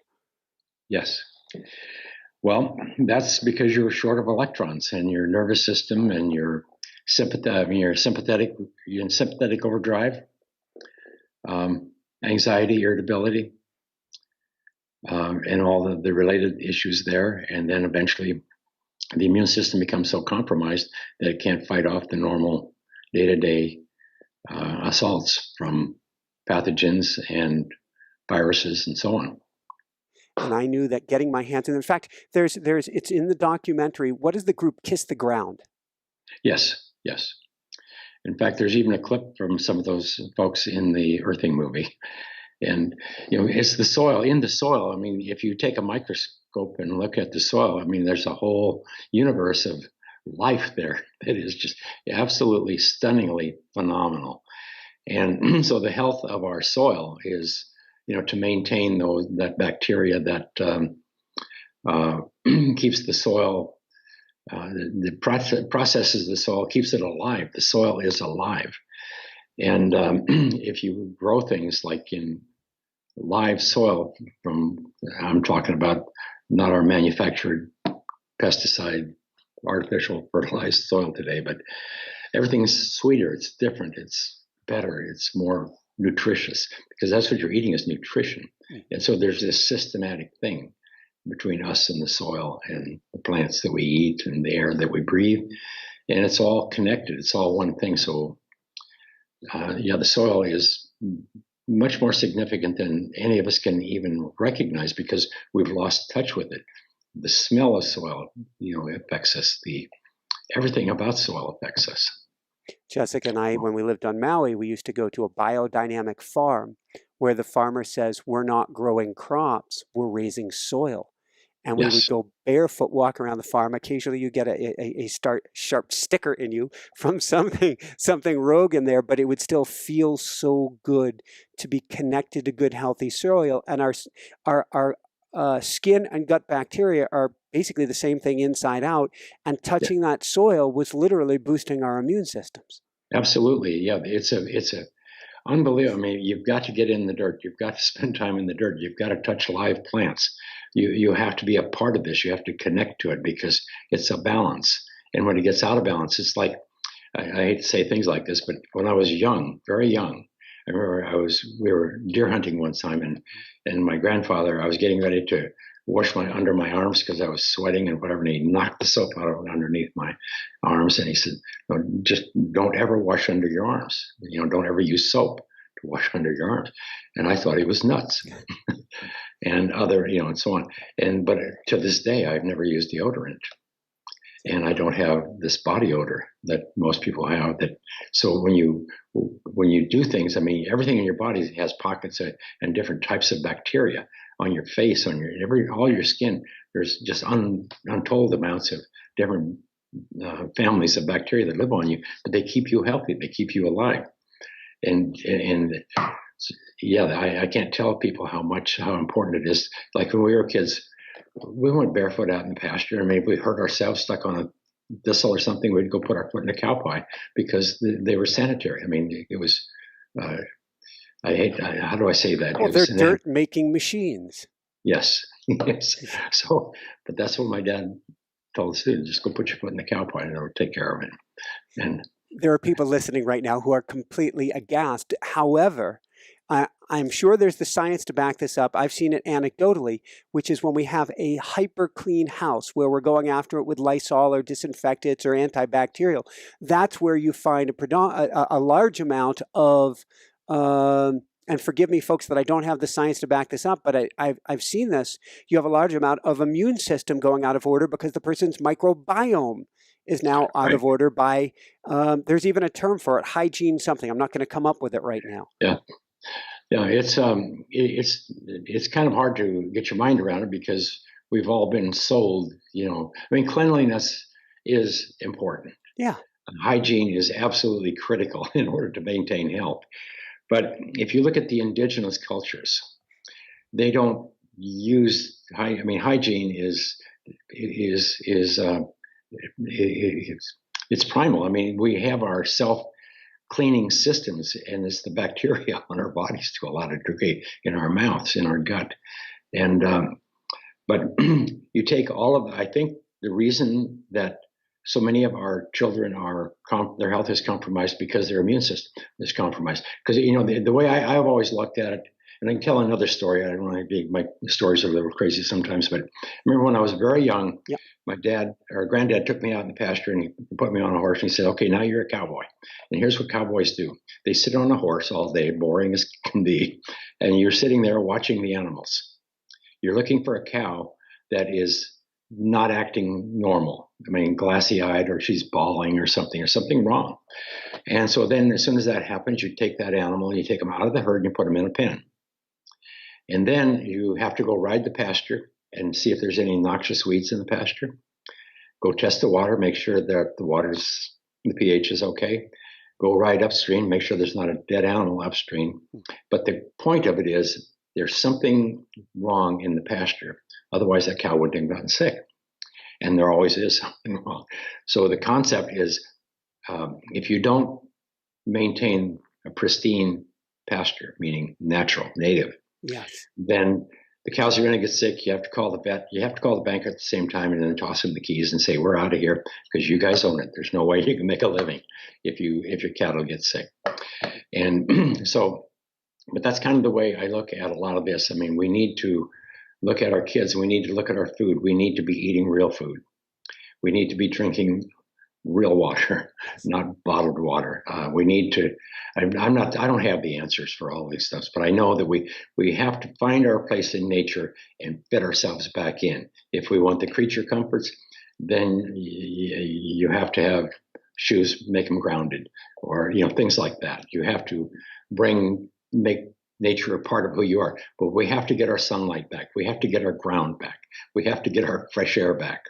Yes. Well, that's because you're short of electrons in your nervous system and your sympathetic overdrive, anxiety, irritability, and all the related issues there. And then eventually the immune system becomes so compromised that it can't fight off the normal day-to-day assaults from pathogens and viruses and so on. And I knew that getting my hands in fact, it's in the documentary. What is the group Kiss the Ground? Yes. In fact, there's even a clip from some of those folks in the Earthing movie. And, it's the soil. In the soil, if you take a microscope and look at the soil, there's a whole universe of life there that is just absolutely stunningly phenomenal. And so the health of our soil is, to maintain that bacteria that keeps the soil, the processes the soil, keeps it alive. The soil is alive. And if you grow things like in live soil I'm talking about not our manufactured pesticide, artificial fertilized soil today, but everything's sweeter, it's different, it's better, it's more nutritious, because that's what you're eating is nutrition. And so there's this systematic thing between us and the soil and the plants that we eat and the air that we breathe, and it's all connected, it's all one thing. So the soil is much more significant than any of us can even recognize because we've lost touch with it. The smell of soil, affects us. Everything about soil affects us. Jessica and I, when we lived on Maui, we used to go to a biodynamic farm where the farmer says, we're not growing crops, we're raising soil. And we would Yes. go barefoot, walk around the farm. Occasionally you get a sharp sticker in you from something rogue in there, but it would still feel so good to be connected to good, healthy soil. And our skin and gut bacteria are basically the same thing inside out. And touching that soil was literally boosting our immune systems. Absolutely. Yeah. It's a unbelievable. I mean, you've got to get in the dirt. You've got to spend time in the dirt. You've got to touch live plants. You have to be a part of this. You have to connect to it because it's a balance. And when it gets out of balance, it's like, I hate to say things like this, but when I was young, very young, I remember we were deer hunting one time, and my grandfather, I was getting ready to wash under my arms because I was sweating and whatever, and he knocked the soap out of underneath my arms, and he said, no, just don't ever wash under your arms. Don't ever use soap to wash under your arms. And I thought he was nuts. And and so on. But to this day, I've never used deodorant. And I don't have this body odor that most people have. So when you do things, I mean, everything in your body has pockets and different types of bacteria on your face, on all your skin. There's just untold amounts of different families of bacteria that live on you, but they keep you healthy. They keep you alive. And I can't tell people how important it is. Like when we were kids, we went barefoot out in the pasture. I mean, if we hurt ourselves stuck on a thistle or something, we'd go put our foot in a cow pie because they were sanitary. I mean, it was, how do I say that? Well, they're dirt-making machines. Yes, yes. So, but that's what my dad told us to do. Just go put your foot in the cow pie and it'll take care of it. And there are people listening right now who are completely aghast. However, I'm sure there's the science to back this up. I've seen it anecdotally, which is when we have a hyper clean house where we're going after it with Lysol or disinfectants or antibacterial. That's where you find a large amount of, and forgive me, folks, that I don't have the science to back this up, but I've seen this. You have a large amount of immune system going out of order because the person's microbiome is now out of order by, there's even a term for it, hygiene something. I'm not going to come up with it right now. Yeah. Yeah, it's kind of hard to get your mind around it because we've all been sold, I mean, cleanliness is important. Yeah. Hygiene is absolutely critical in order to maintain health. But if you look at the indigenous cultures, they don't use hygiene it's primal. I mean, we have our self-cleaning systems, and it's the bacteria on our bodies to a lot of degree, in our mouths, in our gut. And but you take all of, I think the reason that so many of our children their health is compromised because their immune system is compromised. Because the way I've always looked at it, and I can tell another story. I don't want to be, my stories are a little crazy sometimes, but I remember when I was very young, yep. My granddad took me out in the pasture and he put me on a horse and he said, okay, now you're a cowboy. And here's what cowboys do. They sit on a horse all day, boring as can be, and you're sitting there watching the animals. You're looking for a cow that is not acting normal. I mean, glassy-eyed, or she's bawling or something wrong. And so then as soon as that happens, you take that animal and you take them out of the herd and you put them in a pen. And then you have to go ride the pasture and see if there's any noxious weeds in the pasture. Go test the water, make sure that the pH is okay. Go right upstream, make sure there's not a dead animal upstream. But the point of it is there's something wrong in the pasture. Otherwise, that cow wouldn't have gotten sick. And there always is something wrong. So the concept is if you don't maintain a pristine pasture, meaning natural, native, yes, then the cows are going to get sick. You have to call the vet. You have to call the bank at the same time and then toss them the keys and say, we're out of here because you guys own it. There's no way you can make a living if your cattle get sick. And so, but that's kind of the way I look at a lot of this. I mean, we need to look at our kids. We need to look at our food. We need to be eating real food. We need to be drinking real water, not bottled water. We need to, I don't have the answers for all these stuff, but I know that we have to find our place in nature and fit ourselves back in. If we want the creature comforts, then you have to have shoes make them grounded, or things like that. You have to make nature a part of who you are. But we have to get our sunlight back. We have to get our ground back. We have to get our fresh air back.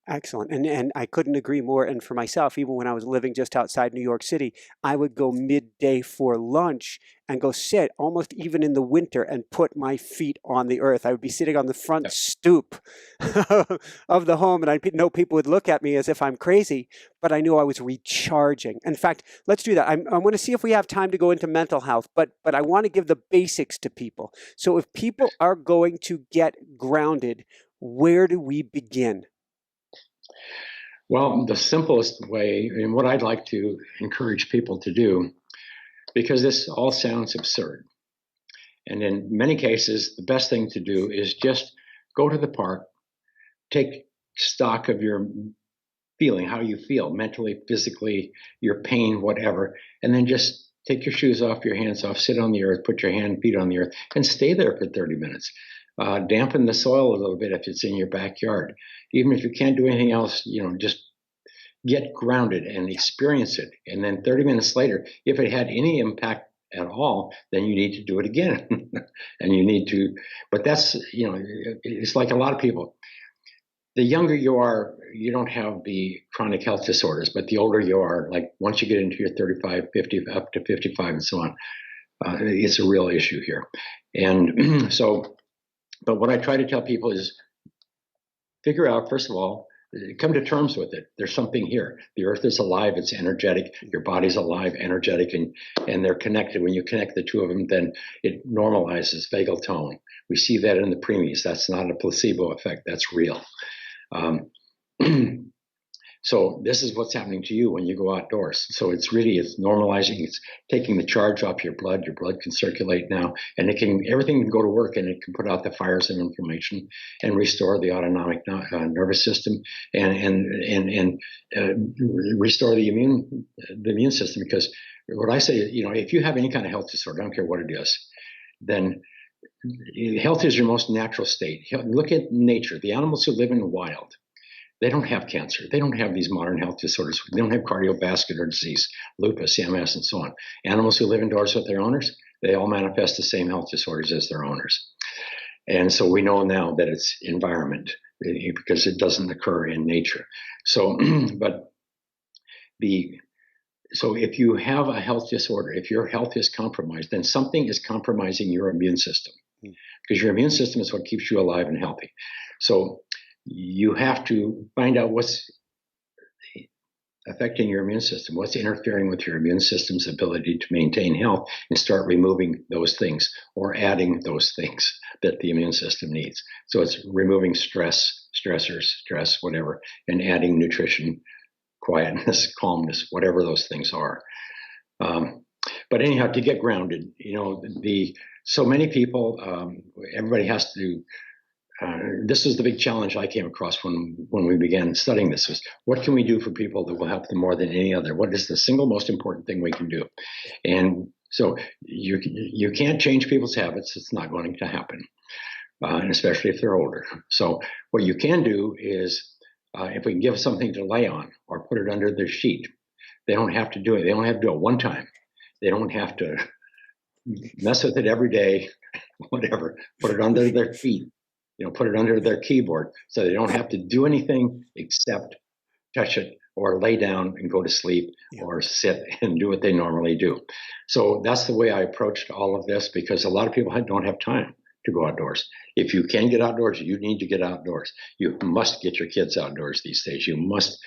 Excellent. And I couldn't agree more. And for myself, even when I was living just outside New York City, I would go midday for lunch and go sit almost even in the winter and put my feet on the earth. I would be sitting on the front stoop of the home, and I know people would look at me as if I'm crazy, but I knew I was recharging. In fact, let's do that. I want to see if we have time to go into mental health, but I want to give the basics to people. So if people are going to get grounded, where do we begin? Well, the simplest way, and what I'd like to encourage people to do, because this all sounds absurd, and in many cases, the best thing to do is just go to the park, take stock of your feeling, how you feel mentally, physically, your pain, whatever, and then just take your shoes off, your hands off, sit on the earth, put your feet on the earth, and stay there for 30 minutes. Dampen the soil a little bit if it's in your backyard. Even if you can't do anything else, just get grounded and experience it. And then 30 minutes later, if it had any impact at all, then you need to do it again. And but that's, it's like a lot of people. The younger you are, you don't have the chronic health disorders, but the older you are, like once you get into your 35, 50, up to 55 and so on, it's a real issue here. And but what I try to tell people is figure out, first of all, come to terms with it. There's something here. The earth is alive. It's energetic. Your body's alive, energetic, and they're connected. When you connect the two of them, then it normalizes vagal tone. We see that in the preemies. That's not a placebo effect. That's real. So this is what's happening to you when you go outdoors. So it's normalizing. It's taking the charge off your blood. Your blood can circulate now, and everything can go to work, and it can put out the fires of inflammation and restore the autonomic nervous system and restore the immune system. Because what I say is, if you have any kind of health disorder, I don't care what it is, then health is your most natural state. Look at nature. The animals who live in the wild, they don't have cancer. They don't have these modern health disorders. They don't have cardiovascular disease, lupus, MS, and so on. Animals who live indoors with their owners, they all manifest the same health disorders as their owners. And so we know now that it's environment because it doesn't occur in nature. So, so if you have a health disorder, if your health is compromised, then something is compromising your immune system, because your immune system is what keeps you alive and healthy. So you have to find out what's affecting your immune system, what's interfering with your immune system's ability to maintain health, and start removing those things or adding those things that the immune system needs. So it's removing stressors, whatever, and adding nutrition, quietness, calmness, whatever those things are. But anyhow, to get grounded, so many people, everybody has to. This is the big challenge I came across when we began studying this: was what can we do for people that will help them more than any other? What is the single most important thing we can do? And so you can't change people's habits; it's not going to happen, and especially if they're older. So what you can do is, if we can give something to lay on or put it under their sheet, they don't have to do it. They don't have to do it one time. They don't have to mess with it every day, whatever. Put it under their feet. Put it under their keyboard, so they don't have to do anything except touch it or lay down and go to sleep or sit and do what they normally do. So that's the way I approached all of this, because a lot of people don't have time to go outdoors. If you can get outdoors, you need to get outdoors. You must get your kids outdoors these days. You must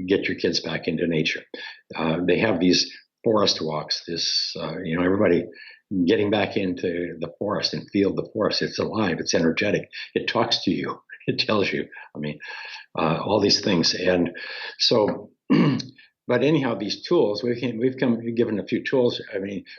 get your kids back into nature. They have these forest walks, everybody getting back into the forest and feel the forest. It's alive. It's energetic. It talks to you. It tells you, all these things. And so, but anyhow, these tools, we've given a few tools.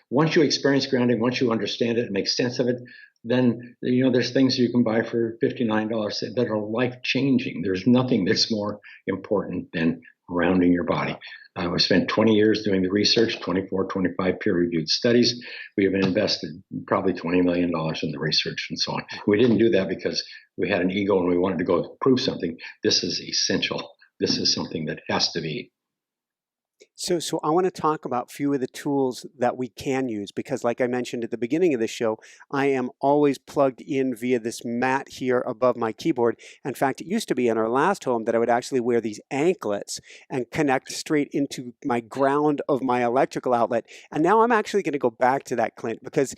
Once you experience grounding, once you understand it and make sense of it, then, there's things you can buy for $59 that are life-changing. There's nothing that's more important than grounding your body. We spent 20 years doing the research, 25 peer-reviewed studies. We have invested probably $20 million in the research and so on. We didn't do that because we had an ego and we wanted to go prove something. This is essential. This is something that has to be So I want to talk about a few of the tools that we can use because, like I mentioned at the beginning of the show, I am always plugged in via this mat here above my keyboard. In fact, it used to be in our last home that I would actually wear these anklets and connect straight into my ground of my electrical outlet. And now I'm actually going to go back to that, Clint, because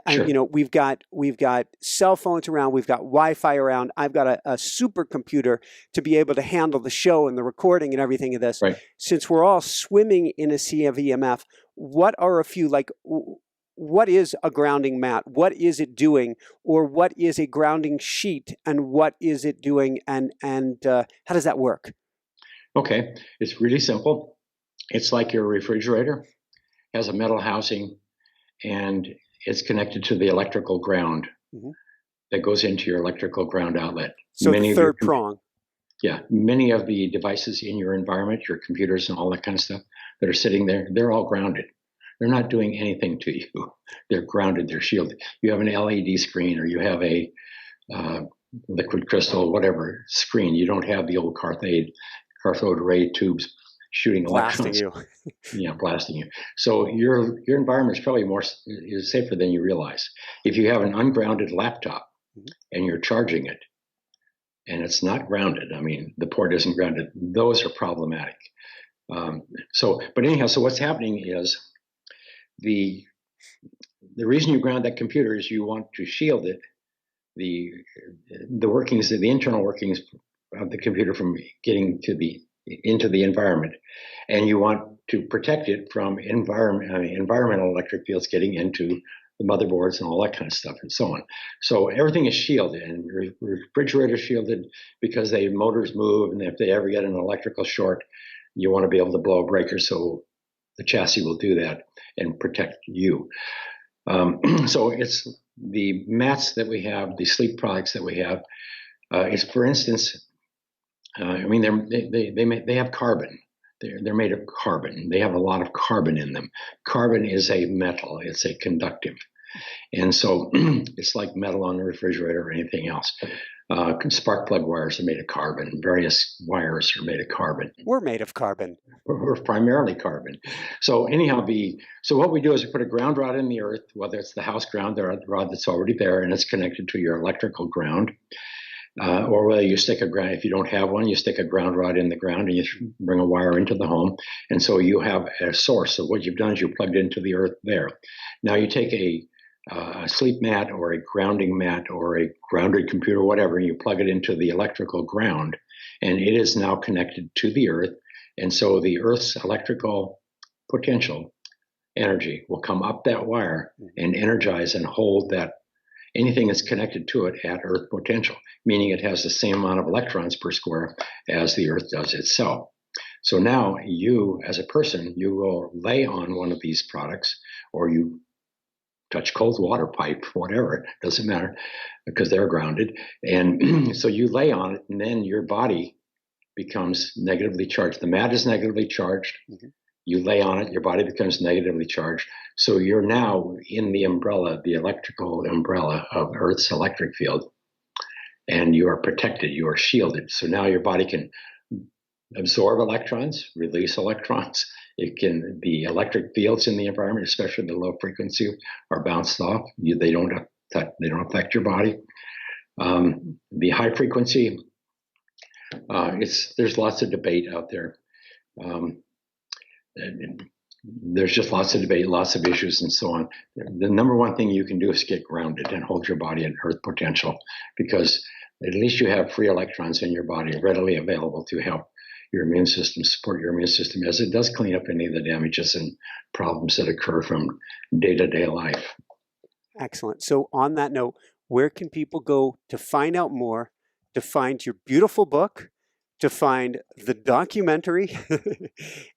Sure. we've got cell phones around, we've got Wi-Fi around, I've got a supercomputer to be able to handle the show and the recording and everything of this. Right. Since we're all swimming in a sea of EMF, what are a few, like, what is a grounding mat? What is it doing? Or what is a grounding sheet? And what is it doing? And how does that work? Okay. It's really simple. It's like your refrigerator has a metal housing and it's connected to the electrical ground that goes into your electrical ground outlet. So the third prong. Yeah, many of the devices in your environment, your computers and all that kind of stuff that are sitting there, they're all grounded. They're not doing anything to you. They're grounded, they're shielded. You have an LED screen or you have a liquid crystal, whatever screen. You don't have the old cathode ray tubes shooting Blasting electrons. you. Blasting you. So your environment is probably is safer than you realize. If you have an ungrounded laptop and you're charging it, and it's not grounded. I mean, the port isn't grounded. Those are problematic. But anyhow, so what's happening is the reason you ground that computer is you want to shield it, the workings, the internal workings of the computer from getting into the environment, and you want to protect it from environmental electric fields getting into the motherboards and all that kind of stuff and so on. So everything is shielded, and refrigerator shielded because the motors move, and if they ever get an electrical short, you want to be able to blow a breaker so the chassis will do that and protect you. So it's the mats that we have, the sleep products that we have. Is, for instance, they have carbon. They're made of carbon. They have a lot of carbon in them. Carbon is a metal. It's a conductive. And so it's like metal on the refrigerator or anything else. Spark plug wires are made of carbon. Various wires are made of carbon. We're made of carbon. We're primarily carbon. So anyhow, so what we do is we put a ground rod in the earth, whether it's the house ground or the rod that's already there, and it's connected to your electrical ground. Or whether you stick a ground, if you don't have one, you stick a ground rod in the ground and you bring a wire into the home. And so you have a source. So what you've done is you plugged into the earth there. Now you take a sleep mat or a grounding mat or a grounded computer, whatever, and you plug it into the electrical ground, and it is now connected to the earth. And so the earth's electrical potential energy will come up that wire and energize and hold that anything that's connected to it at earth potential, meaning it has the same amount of electrons per square as the earth does itself. So now you, as a person, you will lay on one of these products, or you touch cold water pipe, whatever, doesn't matter, because they're grounded. And so you lay on it, and then your body becomes negatively charged. The mat is negatively charged. You lay on it, your body becomes negatively charged. So you're now in the umbrella, the electrical umbrella of Earth's electric field, and you are protected, you are shielded. So now your body can absorb electrons, release electrons. The electric fields in the environment, especially the low frequency, are bounced off. They don't affect your body. The high frequency, there's lots of debate out there. There's just lots of debate, lots of issues, and so on. The number one thing you can do is get grounded and hold your body at earth potential, because at least you have free electrons in your body readily available to help your immune system, support your immune system, as it does clean up any of the damages and problems that occur from day-to-day life. Excellent. So on that note, where can people go to find out more, to find your beautiful book, to find the documentary,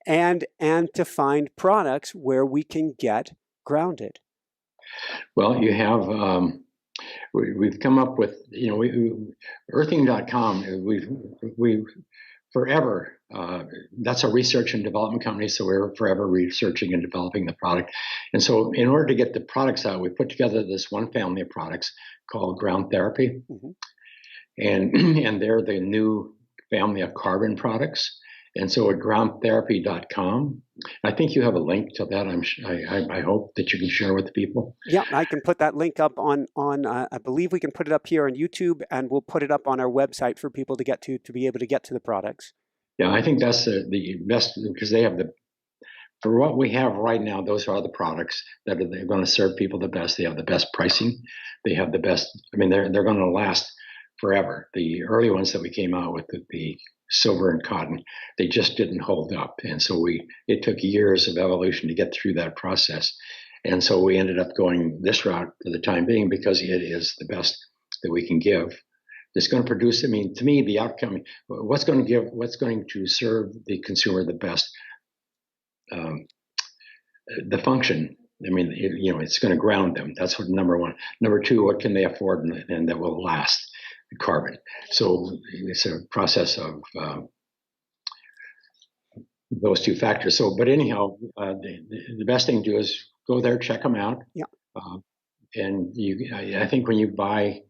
and to find products where we can get grounded? Well, you have, we've come up with, earthing.com, we've forever, that's a research and development company, so we're forever researching and developing the product. And so in order to get the products out, we put together this one family of products called Ground Therapy. And they're the new family of carbon products. And so at groundtherapy.com, I think you have a link to that. I hope that you can share with the people. Yeah, I can put that link up on I believe we can put it up here on YouTube, and we'll put it up on our website for people to be able to get to the products. Yeah, I think that's the best, because they have for what we have right now, those are the products that they're going to serve people the best. They have the best pricing. They have the best, I mean, they're going to last forever. The early ones that we came out with, the silver and cotton, they just didn't hold up. And so it took years of evolution to get through that process. And so we ended up going this route for the time being, because it is the best that we can give. It's going to produce, I mean, to me, the outcome, what's going to serve the consumer the best, the function. I mean, it's going to ground them. That's what number one. Number two, what can they afford and that will last? Carbon. So it's a process of those two factors. So, but anyhow, the best thing to do is go there, check them out. Yeah. And I think when you buy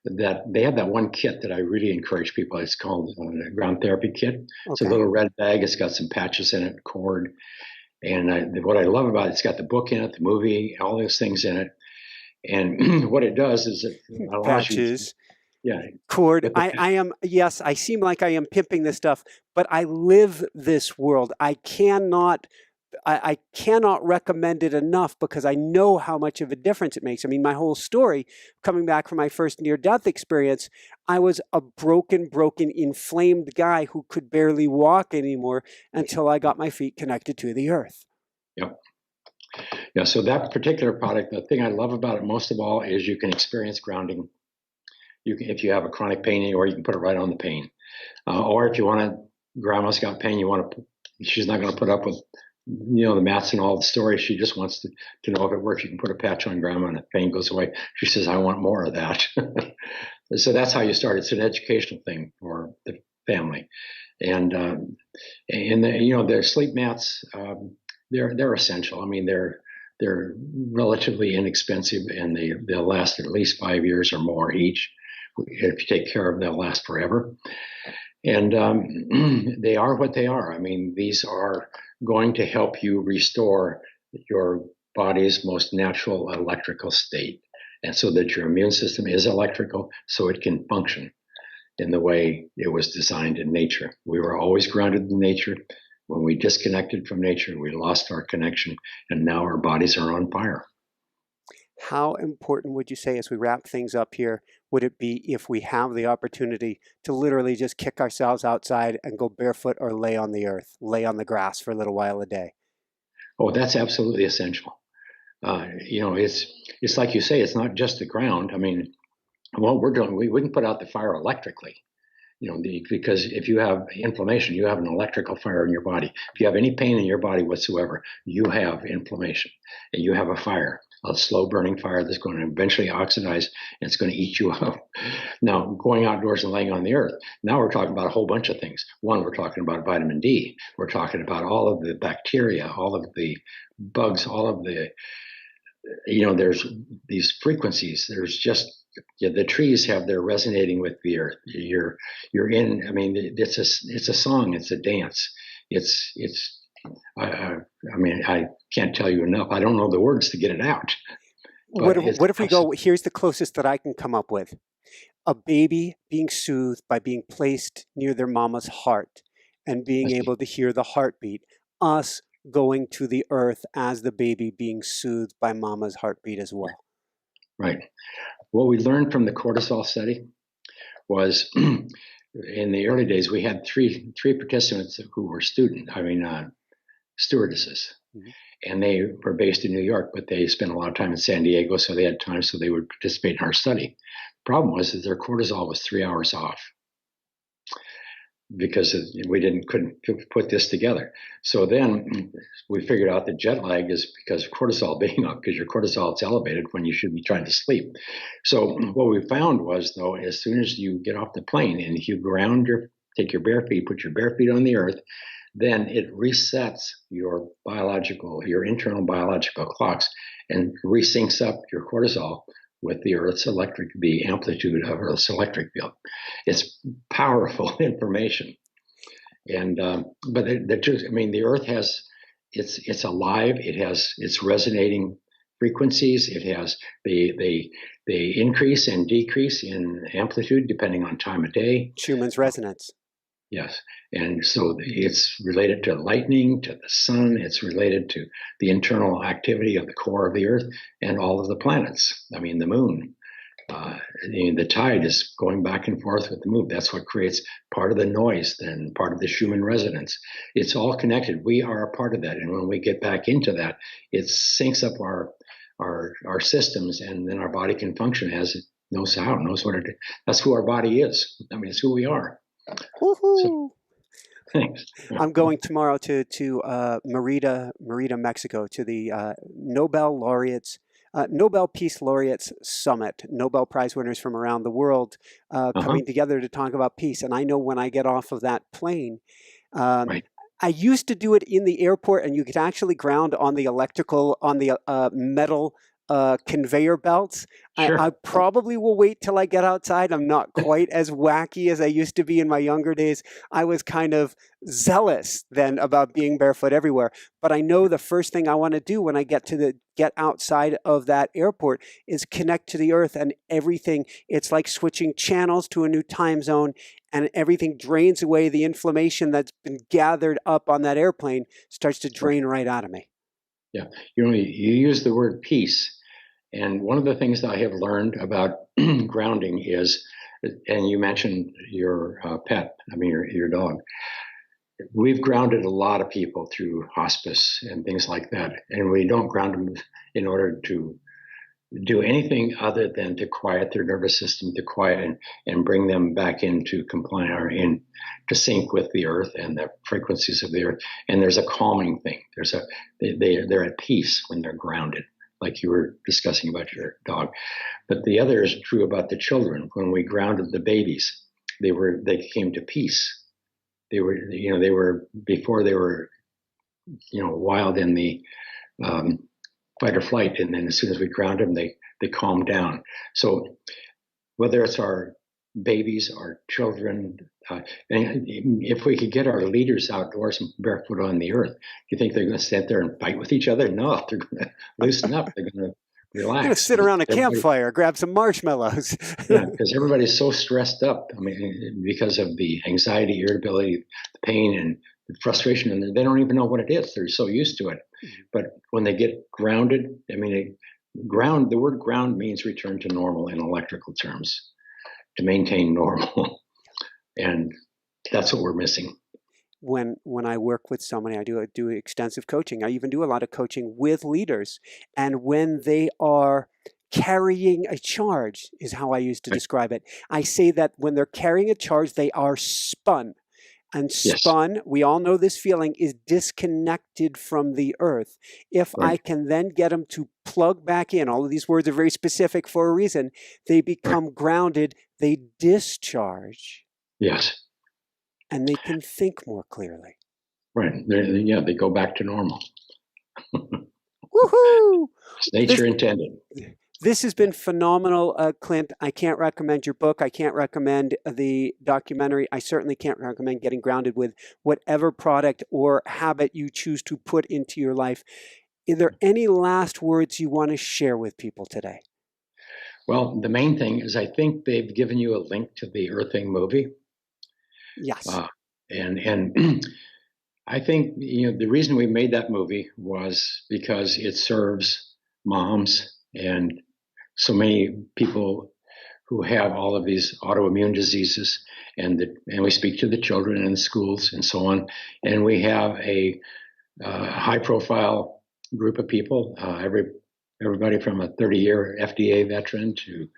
that, they have that one kit that I really encourage people. It's called a Ground Therapy Kit. Okay. It's a little red bag. It's got some patches in it, cord. And what I love about it, it's got the book in it, the movie, all those things in it. And what it does is it allows patches. Yeah. Cord. Yes, I seem like I am pimping this stuff, but I live this world. I cannot recommend it enough, because I know how much of a difference it makes. I mean, my whole story, coming back from my first near-death experience, I was a broken, inflamed guy who could barely walk anymore until I got my feet connected to the earth. Yep. Yeah, so that particular product, the thing I love about it most of all is you can experience grounding. If you have a chronic pain, or you can put it right on the pain. Or if you want to, grandma's got pain, she's not going to put up with, the mats and all the stories. She just wants to know if it works. You can put a patch on grandma and the pain goes away. She says, I want more of that. So that's how you start. It's an educational thing for the family. And their sleep mats, they're essential. I mean, they're relatively inexpensive, and they'll last at least 5 years or more each. If you take care of them, they'll last forever. And they are what they are. I mean, these are going to help you restore your body's most natural electrical state, and so that your immune system is electrical, so it can function in the way it was designed in nature. We were always grounded in nature. When we disconnected from nature, we lost our connection, and now our bodies are on fire. How important would you say, as we wrap things up here, would it be if we have the opportunity to literally just kick ourselves outside and go barefoot, or lay on the earth, lay on the grass for a little while a day? Oh, that's absolutely essential. It's like you say, it's not just the ground. I mean, what we're doing, we wouldn't put out the fire electrically. Because if you have inflammation, you have an electrical fire in your body. If you have any pain in your body whatsoever, you have inflammation, and you have a fire, a slow burning fire that's going to eventually oxidize, and it's going to eat you up. Now, going outdoors and laying on the earth, now we're talking about a whole bunch of things. One, we're talking about vitamin D. We're talking about all of the bacteria, all of the bugs, all of the, there's these frequencies. There's just, the trees have their resonating with the earth. You're in, I mean, it's a song, it's a dance. I can't tell you enough. I don't know the words to get it out. What if we go, here's the closest that I can come up with. A baby being soothed by being placed near their mama's heart and being able to hear the heartbeat. Us going to the earth as the baby being soothed by mama's heartbeat as well. Right. What we learned from the cortisol study was in the early days, we had three participants who were stewardesses. Mm-hmm. And they were based in New York, but they spent a lot of time in San Diego, so they had time, so they would participate in our study. The problem was that their cortisol was 3 hours off, because we couldn't put this together. So then we figured out that jet lag is because of cortisol being up, because your cortisol is elevated when you should be trying to sleep. So what we found was, though, as soon as you get off the plane and you take your bare feet, put your bare feet on the earth, then it resets your internal biological clocks, and resyncs up your cortisol with the amplitude of Earth's electric field. It's powerful information. And but the truth, I mean, the Earth has it's alive. It has its resonating frequencies. It has they increase and decrease in amplitude depending on time of day. Schumann's resonance. Yes. And so it's related to lightning, to the sun. It's related to the internal activity of the core of the Earth and all of the planets. I mean, the moon. The tide is going back and forth with the moon. That's what creates part of the noise and part of the Schumann resonance. It's all connected. We are a part of that. And when we get back into that, it syncs up our systems, and then our body can function as it knows how, knows what it is. That's who our body is. I mean, it's who we are. Woohoo! So, thanks. I'm going tomorrow to Marita, Mexico, to the Nobel Peace Laureates Summit, Nobel Prize winners from around the world coming together to talk about peace. And I know when I get off of that plane, Right. I used to do it in the airport, and you could actually ground on the metal conveyor belts. Sure. I probably will wait till I get outside. I'm not quite as wacky as I used to be in my younger days. I was kind of zealous then about being barefoot everywhere. But I know the first thing I want to do when I get outside of that airport is connect to the Earth and everything. It's like switching channels to a new time zone, and everything drains away. The inflammation that's been gathered up on that airplane starts to drain right out of me. Yeah. You use the word peace. And one of the things that I have learned about grounding is, and you mentioned your pet, I mean, your dog. We've grounded a lot of people through hospice and things like that. And we don't ground them in order to do anything other than to quiet their nervous system, to quiet and bring them back into compliance or in to sync with the Earth and the frequencies of the Earth. And there's a calming thing. They're at peace when they're grounded, like you were discussing about your dog. But the other is true about the children. When we grounded the babies, they came to peace. They were before they were, wild in the fight or flight, and then as soon as we ground them, they calm down. So whether it's our babies, our children, and if we could get our leaders outdoors and barefoot on the Earth, do you think they're going to sit there and fight with each other? No, they're going to loosen up. They're going to relax. I'm going to sit around a campfire, grab some marshmallows. Yeah, because everybody's so stressed up. I mean, because of the anxiety, irritability, the pain, and the frustration, and they don't even know what it is. They're so used to it. But when they get grounded, I mean, the word ground means return to normal in electrical terms, to maintain normal. And that's what we're missing. When I work with somebody, I do extensive coaching. I even do a lot of coaching with leaders. And when they are carrying a charge, is how I used to describe it. I say that when they're carrying a charge, they are spun. And spun, yes. We all know this feeling, is disconnected from the Earth. If I can then get them to plug back in, all of these words are very specific for a reason, they become grounded, they discharge. Yes. And they can think more clearly. Right. They go back to normal. Woohoo! It's nature intended. This has been phenomenal, Clint. I can't recommend your book. I can't recommend the documentary. I certainly can't recommend getting grounded with whatever product or habit you choose to put into your life. Are there any last words you want to share with people today? Well, the main thing is I think they've given you a link to the Earthing movie. Yes. And I think the reason we made that movie was because it serves moms and so many people who have all of these autoimmune diseases, and we speak to the children in schools and so on. And we have a high-profile group of people, everybody from a 30-year FDA veteran to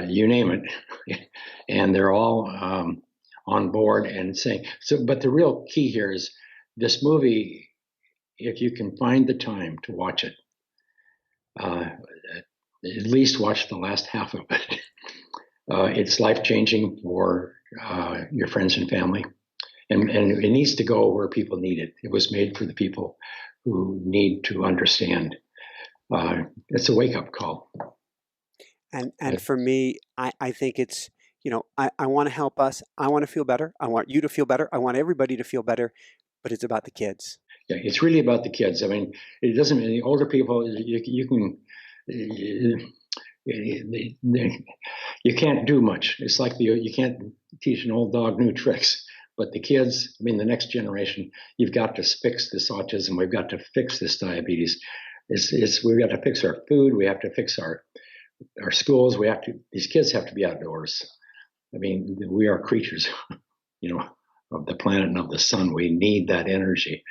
you name it, and they're all on board and saying so. But the real key here is this movie. If you can find the time to watch it, at least watch the last half of it. It's life-changing for your friends and family, and it needs to go where people need it. It was made for the people who need to understand. It's a wake-up call. And for me, I think it's I want to help us. I want to feel better. I want you to feel better. I want everybody to feel better, but it's about the kids. Yeah, it's really about the kids. I mean, it doesn't mean the older people, you can, you can't do much. It's like you can't teach an old dog new tricks. But the kids, I mean, the next generation, you've got to fix this autism. We've got to fix this diabetes. We've got to fix our food. We have to fix our schools. These kids have to be outdoors. I mean, we are creatures, of the planet and of the sun. We need that energy.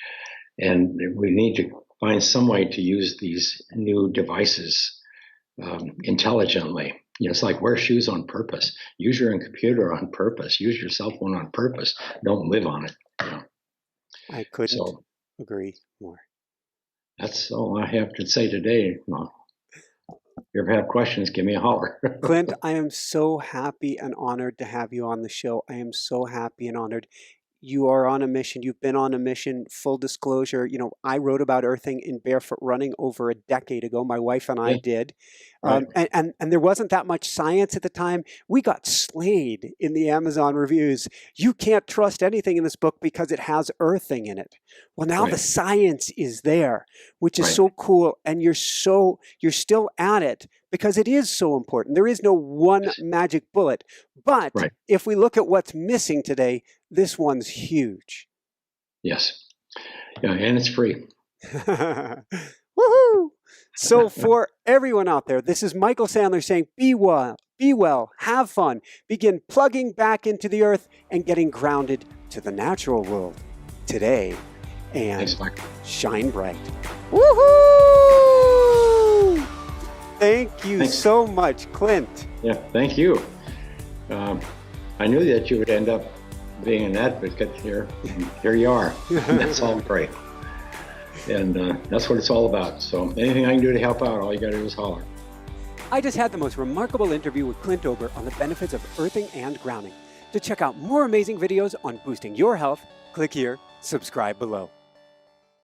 And we need to find some way to use these new devices intelligently. It's like wear shoes on purpose. Use your computer on purpose. Use your cell phone on purpose. Don't live on it. I couldn't agree more. That's all I have to say today. Well, if you ever have questions, give me a holler. Clint, I am so happy and honored to have you on the show. I am so happy and honored. You are on a mission. You've been on a mission. Full disclosure, I wrote about earthing in barefoot running over a decade ago. My wife and I did. Right. And there wasn't that much science at the time. We got slayed in the Amazon reviews. You can't trust anything in this book because it has earthing in it. Well, now the science is there, which is so cool. And you're still at it because it is so important. There is no one magic bullet. But if we look at what's missing today, this one's huge. Yes. Yeah, and it's free. Woohoo! So for everyone out there, this is Michael Sandler saying, be well, have fun, begin plugging back into the earth and getting grounded to the natural world today. And shine bright. Woohoo! Thank you so much, Clint. Yeah, thank you. I knew that you would end up being an advocate here. Here you are. That's all great. And that's what it's all about. So anything I can do to help out, all you got to do is holler. I just had the most remarkable interview with Clint Ober on the benefits of earthing and grounding. To check out more amazing videos on boosting your health, click here, subscribe below.